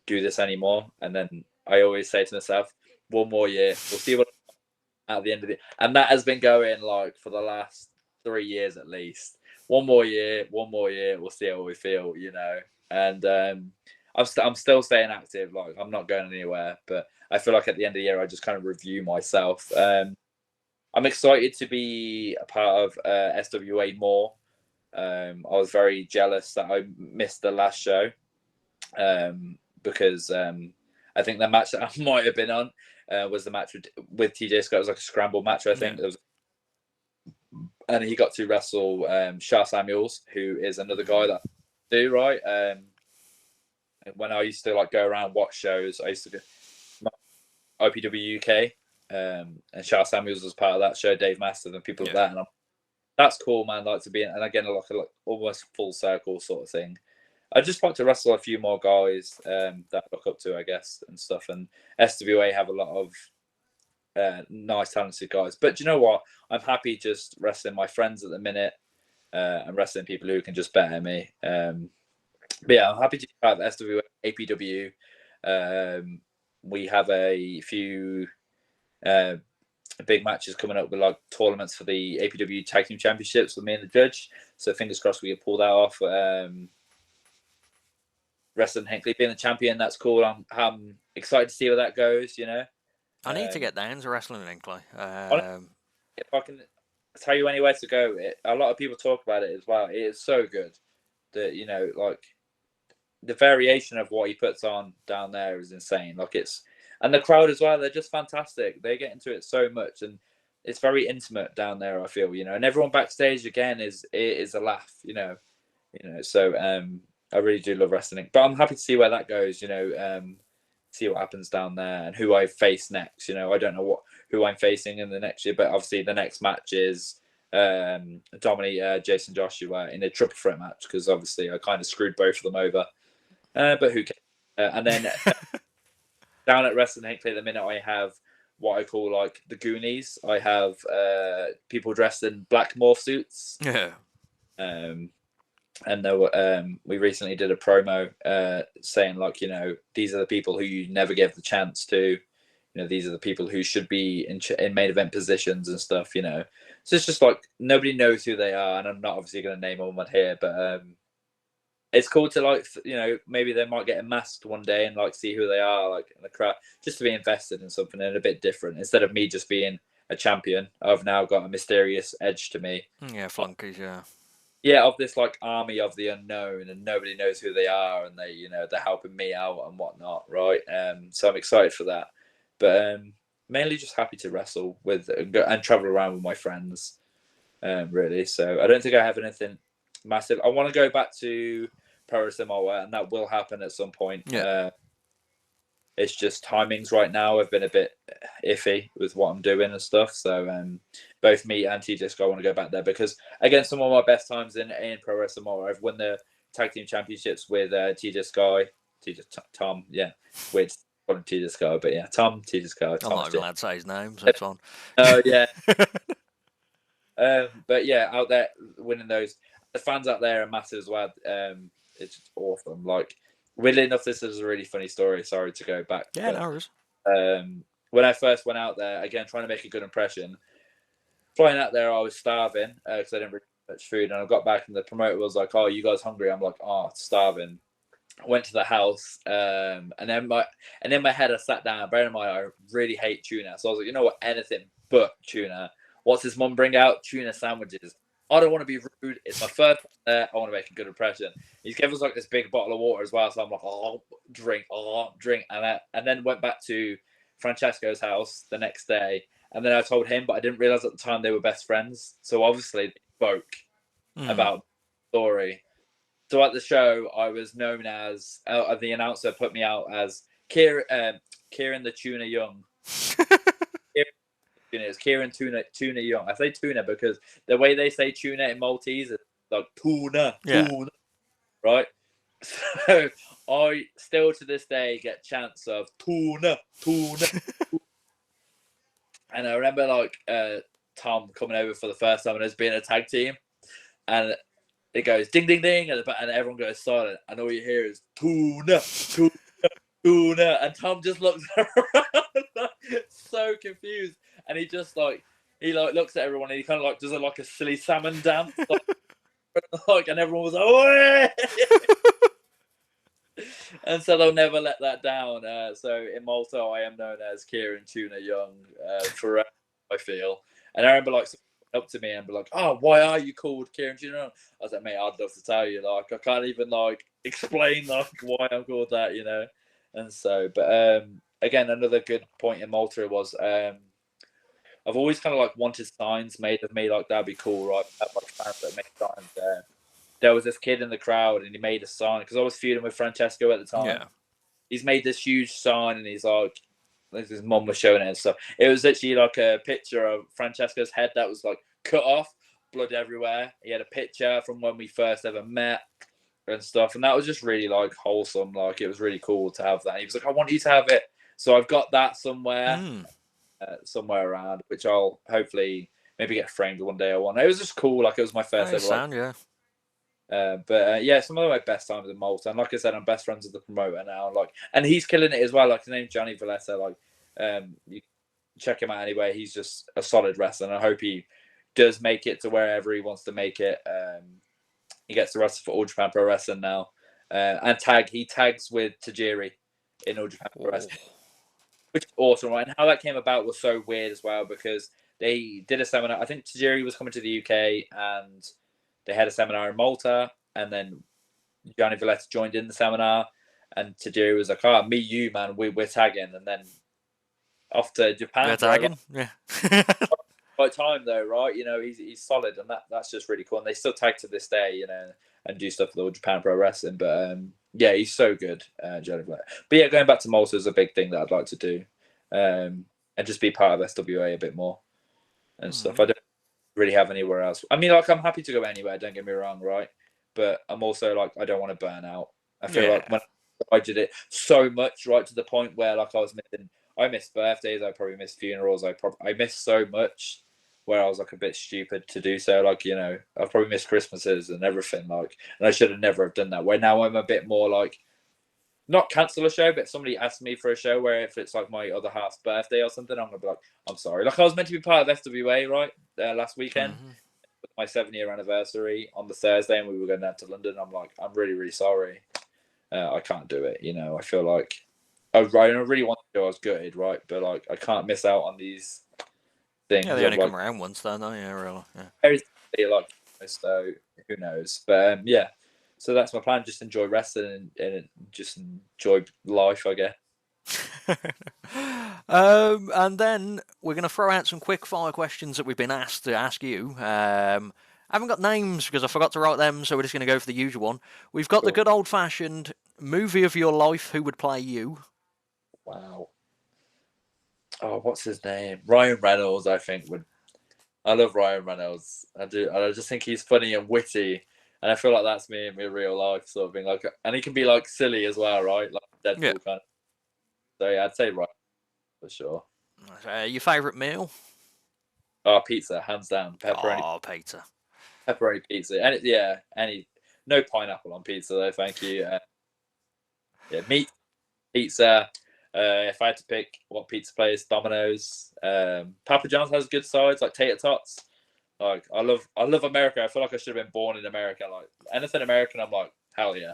do this anymore. And then I always say to myself, one more year, we'll see what at the end of it. And that has been going like for the last 3 years at least. One more year, we'll see how we feel, you know. And I'm still staying active. Like, I'm not going anywhere, but I feel like at the end of the year, I just kind of review myself. I'm excited to be a part of SWA more. I was very jealous that I missed the last show because I think the match that I might have been on was the match with TJ Scott. It was like a scramble match, I think. Yeah. And he got to wrestle Shah Samuels, who is another guy that I do, right? When I used to like go around watch shows, I used to do IPW UK, and Shah Samuels was part of that show, Dave Masters and people like that. And that's cool, man. Like to be in, and again, like almost full circle sort of thing. I just like to wrestle a few more guys that I look up to, I guess, and stuff. And SWA have a lot of nice, talented guys. But do you know what? I'm happy just wrestling my friends at the minute and wrestling people who can just better me. But yeah, I'm happy to have SWA, APW. We have a few big matches coming up with like tournaments for the APW Tag Team Championships with me and the judge. So fingers crossed we can pull that off. Wrestling Hinkley being the champion, that's cool. I'm excited to see where that goes, you know. I need to get down to wrestling Hinkley. If I can tell you anywhere to go, a lot of people talk about it as well. It is so good that, you know, like the variation of what he puts on down there is insane. Like and the crowd as well, they're just fantastic. They get into it so much and it's very intimate down there, I feel, you know, and everyone backstage again is a laugh, you know. So I really do love wrestling, but I'm happy to see where that goes, you know, see what happens down there and who I face next. You know, I don't know who I'm facing in the next year, but obviously the next match is Dominic, Jason Joshua in a triple threat match because obviously I kind of screwed both of them over. But who cares? And then down at Wrestling Hinkley at the minute, I have what I call like the Goonies. I have people dressed in black morph suits. Yeah. And there were, we recently did a promo saying like, you know, these are the people who you never give the chance to. You know, these are the people who should be in main event positions and stuff, you know. So it's just like nobody knows who they are, and I'm not obviously going to name them on here, but it's cool to like, you know, maybe they might get masked one day and like see who they are, like in the crowd, just to be invested in something and a bit different instead of me just being a champion. I've now got a mysterious edge to me. Yeah, flunkies, yeah. Yeah, of this like army of the unknown, and nobody knows who they are, and they, you know, they're helping me out and whatnot, right? So I'm excited for that, but mainly just happy to wrestle with and travel around with my friends, really. So I don't think I have anything massive. I want to go back to Pro Wrestling Samoa, and that will happen at some point. Yeah. It's just timings right now have been a bit iffy with what I'm doing and stuff. So both me and TJ Sky want to go back there because, again, some of my best times in Pro Wrestling Samoa, I've won the Tag Team Championships with TJ Sky, Tom, yeah, with TJ Sky, but yeah, TJ Sky. I'm not even allowed to say his name, so it's on. Oh, yeah. But yeah, out there winning those. The fans out there are massive as well. It's just awesome. Like, weirdly enough, this is a really funny story. Sorry to go back. Yeah, no worries. When I first went out there, again, trying to make a good impression, flying out there, I was starving because I didn't bring much food. And I got back and the promoter was like, "Oh, you guys hungry?" I'm like, "Oh, starving." I went to the house and then in my head, I sat down. Bear in mind, I really hate tuna. So I was like, you know what? Anything but tuna. What's his mum bring out? Tuna sandwiches. I don't want to be rude. It's my first time there. I want to make a good impression. He's given us like this big bottle of water as well. So I'm like, drink. And then went back to Francesco's house the next day. And then I told him, but I didn't realize at the time they were best friends. So obviously they spoke about the story. So at the show, I was known as the announcer put me out as Kieran the Tuna Young. It's Kieran Tuna Young. I say tuna because the way they say tuna in Maltese is like tuna, right? So I still to this day get chants of tuna. And I remember like Tom coming over for the first time and us being a tag team, and it goes ding ding ding, and everyone goes silent, and all you hear is tuna, tuna, and Tom just looks around so confused, and he looks at everyone, and he kind of like does a silly salmon dance, and everyone was like, "Oi!" And so they'll never let that down. So in Malta, I am known as Kieran Tuna Young forever, I feel. And I remember like someone up to me and be like, "Oh, why are you called Kieran Tuna Young?" I was like, "Mate, I'd love to tell you. Like, I can't even like explain like why I'm called that, you know." And so, but again, another good point in Malta was I've always kind of like wanted signs made of me, like that'd be cool, right? I have like fans that make signs there. There was this kid in the crowd and he made a sign because I was feuding with Francesco at the time. Yeah. He's made this huge sign and he's like, his mum was showing it and stuff. It was literally like a picture of Francesco's head that was like cut off, blood everywhere. He had a picture from when we first ever met and stuff. And that was just really like wholesome. Like it was really cool to have that. And he was like, I want you to have it. So I've got that somewhere, somewhere around, which I'll hopefully maybe get framed one day or one. It was just cool. Like it was my first ever. Sound, yeah. But yeah, some of my best times in Malta, and like I said, I'm best friends with the promoter now. Like, and he's killing it as well. Like his name's Johnny Valletta. Like, you check him out anyway. He's just a solid wrestler, and I hope he does make it to wherever he wants to make it. He gets to wrestle for All Japan Pro Wrestling now, and he tags with Tajiri in All Japan Pro Wrestling, which is awesome, right? And how that came about was so weird as well because they did a seminar. I think Tajiri was coming to the UK and they had a seminar in Malta, and then Gianni Valletta joined in the seminar, and Tajiri was like, "Oh, me, you, man, we're tagging," and then off to Japan. They're tagging, yeah. By time though, right? You know, he's solid, and that's just really cool. And they still tag to this day, you know, and do stuff for the All Japan Pro Wrestling. But yeah, he's so good, Gianni Valletta. But yeah, going back to Malta is a big thing that I'd like to do, and just be part of SWA a bit more and stuff. I don't really have anywhere else. I mean, like I'm happy to go anywhere. Don't get me wrong, right? But I'm also like I don't want to burn out. I feel like when I did it so much, right to the point where like I missed birthdays. I probably missed funerals. I missed so much where I was like a bit stupid to do so. Like you know, I probably missed Christmases and everything. Like, and I should have never have done that. Where now I'm a bit more like not cancel a show, but somebody asked me for a show where if it's like my other half's birthday or something, I'm gonna be like, I'm sorry. Like I was meant to be part of FWA, right? Last weekend, my 7-year anniversary on the Thursday, and we were going down to London. I'm like, I'm really, really sorry. I can't do it. You know, I feel like I really want to do. I was gutted, right? But like, I can't miss out on these things. Yeah, they only come around once, don't they? Yeah, really. Yeah. Like, so who knows? But yeah. So that's my plan. Just enjoy wrestling and just enjoy life, I guess. And then we're going to throw out some quick fire questions that we've been asked to ask you. I haven't got names because I forgot to write them, so we're just going to go for the usual one. We've got the good old-fashioned movie of your life. Who would play you? Wow. Oh, what's his name? Ryan Reynolds, I think would. I love Ryan Reynolds. I do. I just think he's funny and witty. And I feel like that's me in my real life sort of thing. Like, and he can be like silly as well, right? Like Deadpool kind of. So yeah, I'd say right for sure. Your favourite meal? Oh, pizza, hands down. Pepperoni. Oh, pizza. Pepperoni pizza. And no pineapple on pizza though. Thank you. Yeah, meat pizza. If I had to pick what pizza place, Domino's. Papa John's has good sides like tater tots. Like I love America. I feel like I should have been born in America. Like anything American, I'm like hell yeah.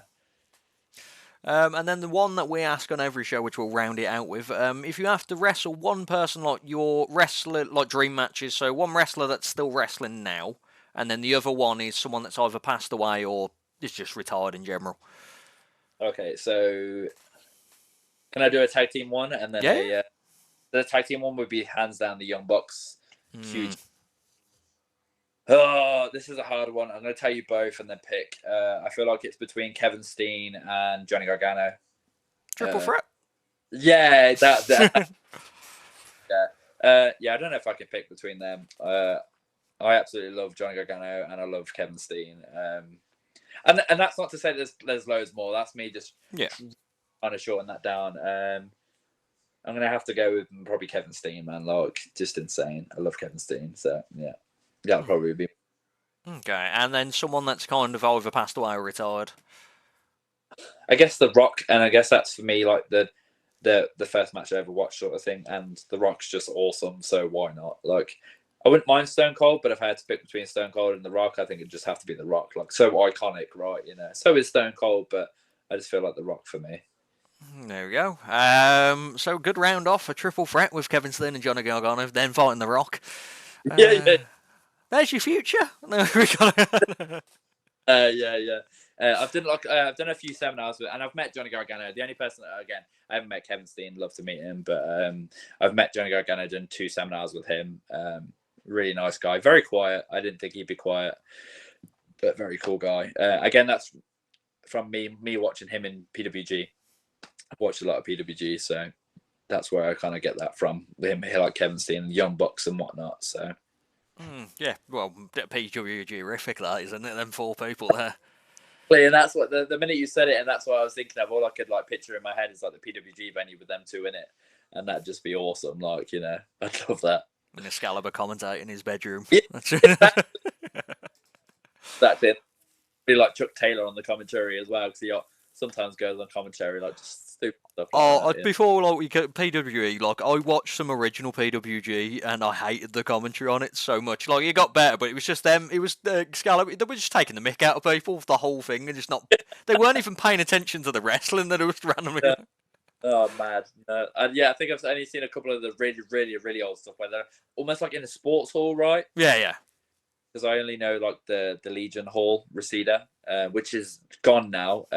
And then the one that we ask on every show, which we'll round it out with, if you have to wrestle one person, like your wrestler, like dream matches, so one wrestler that's still wrestling now, and then the other one is someone that's either passed away or is just retired in general. Okay, so can I do a tag team one, and then the tag team one would be hands down the Young Bucks. Huge. Oh, this is a hard one. I'm going to tell you both and then pick. I feel like it's between Kevin Steen and Johnny Gargano. Triple threat. Yeah, yeah. Yeah, I don't know if I can pick between them. I absolutely love Johnny Gargano and I love Kevin Steen. And that's not to say there's loads more. That's me just kind of shorting that down. I'm gonna have to go with probably Kevin Steen, man. Like, just insane. I love Kevin Steen, so yeah, that'll probably be. Okay, and then someone that's kind of either passed away or retired. I guess The Rock, and I guess that's for me like the first match I ever watched sort of thing, and The Rock's just awesome. So why not? Like, I wouldn't mind Stone Cold, but if I had to pick between Stone Cold and The Rock, I think it'd just have to be The Rock. Like, so iconic, right? You know, so is Stone Cold, but I just feel like The Rock for me. There we go. So good round off, a triple threat with Kevin Steen and Johnny Gargano, then fighting The Rock. Yeah. There's your future. We got yeah. I've done a few seminars with, and I've met Johnny Gargano. The only person that, again, I haven't met Kevin Steen. Love to meet him, but I've met Johnny Gargano. Done 2 seminars with him. Really nice guy. Very quiet. I didn't think he'd be quiet, but very cool guy. Again, that's from me watching him in PWG. I've watched a lot of PWG, so that's where I kind of get that from. Him here, like Kevin Steen, Young Bucks and whatnot. So. Yeah, well, PWG-rific that, isn't it? Them 4 people there. And that's what the minute you said it, and that's what I was thinking of. All I could like picture in my head is like the PWG venue with them 2 in it, and that'd just be awesome. Like, you know, I'd love that. And Excalibur commentating in his bedroom. Yeah, that's it. Be like Chuck Taylor on the commentary as well, because he sometimes goes on commentary like just stupid stuff. Like that, before like we get PWE, like I watched some original PWG and I hated the commentary on it so much. Like it got better, but it was just them. It was Excalibur. They were just taking the mick out of people for the whole thing and just not. They weren't even paying attention to the wrestling. That it was randomly. Yeah. Oh, mad. And yeah, I think I've only seen a couple of the really old stuff where they're almost like in a sports hall, right? Yeah. Because I only know like the Legion Hall, Reseda, which is gone now.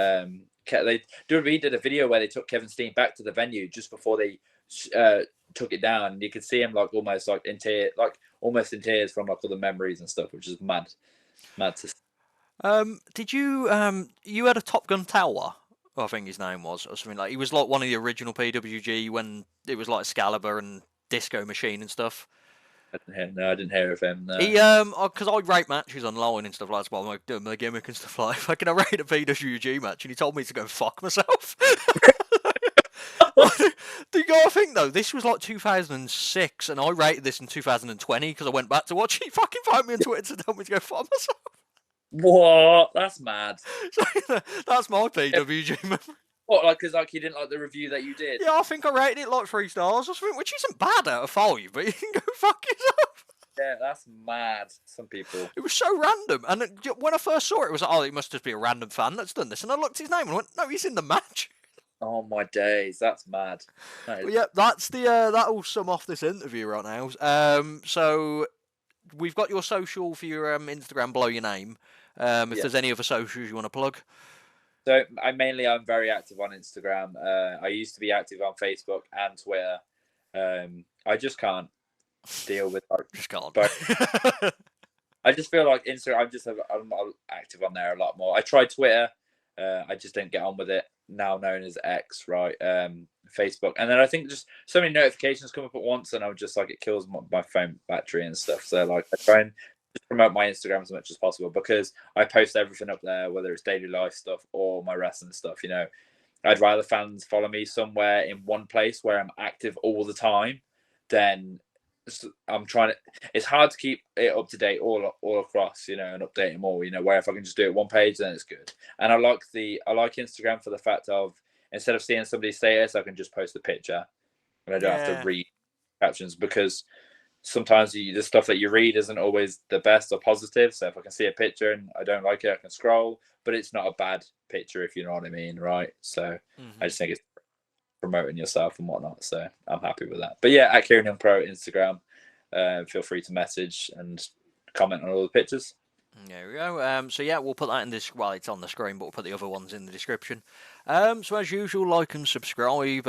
They did a video where they took Kevin Steen back to the venue just before they took it down. And you could see him like almost like in tears, from like all the memories and stuff, which is mad to see. Did you you had a Top Gun Tower? I think his name was, or something like. He was like one of the original PWG when it was like Excalibur and Disco Machine and stuff. I didn't hear of him. No. He because I rate matches online and stuff like that while I'm doing my gimmick and stuff like that. Fucking I rated a PWG match and he told me to go fuck myself. Do you gotta think though? This was like 2006, and I rated this in 2020 because I went back to watch. He fucking found me on Twitter to tell me to go fuck myself. What? That's mad. So, that's my PWG memory. What, like, because like you didn't like the review that you did? Yeah, I think I rated it like 3 stars or something, which isn't bad out of 5, but you can go fuck yourself. Yeah, that's mad. Some people. It was so random, and when I first saw it, it was like, oh, it must just be a random fan that's done this. And I looked at his name and went, no, he's in the match. Oh my days, that's mad. Well, yeah, that's the that'll sum off this interview right now. So we've got your social for your Instagram below your name. If there's any other socials you want to plug. So I'm very active on Instagram. I used to be active on Facebook and Twitter. I just can't deal with just can't. I just feel like Instagram. I'm active on there a lot more. I tried Twitter. I just didn't get on with it. Now known as X, right? Facebook, and then I think just so many notifications come up at once, and I'm just like it kills my phone battery and stuff. So like I try and just promote my Instagram as much as possible because I post everything up there, whether it's daily life stuff or my wrestling stuff. You know, I'd rather fans follow me somewhere in one place where I'm active all the time than I'm trying to. It's hard to keep it up to date all across, you know, and update them all. You know, where if I can just do it one page, then it's good. And I like Instagram for the fact of instead of seeing somebody's status, I can just post a picture, and I don't have to read captions because sometimes the stuff that you read isn't always the best or positive. So if I can see a picture and I don't like it, I can scroll, but it's not a bad picture if you know what I mean, right? So I just think it's promoting yourself and whatnot, so I'm happy with that. But yeah, at Kieran Young Pro Instagram, feel free to message and comment on all the pictures. There we go. So yeah, we'll put that in this. Well, it's on the screen, but we'll put the other ones in the description. So as usual, like and subscribe.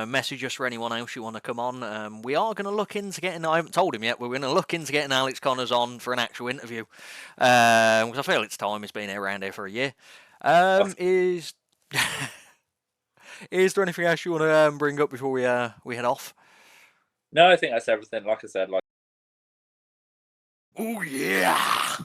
Message us for anyone else you want to come on. We are going to look into getting. I haven't told him yet. We're going to look into getting Alex Connors on for an actual interview. Because I feel it's time. He's been around here for a year. Is is there anything else you want to bring up before we head off? No, I think that's everything. Like I said, like. Oh yeah.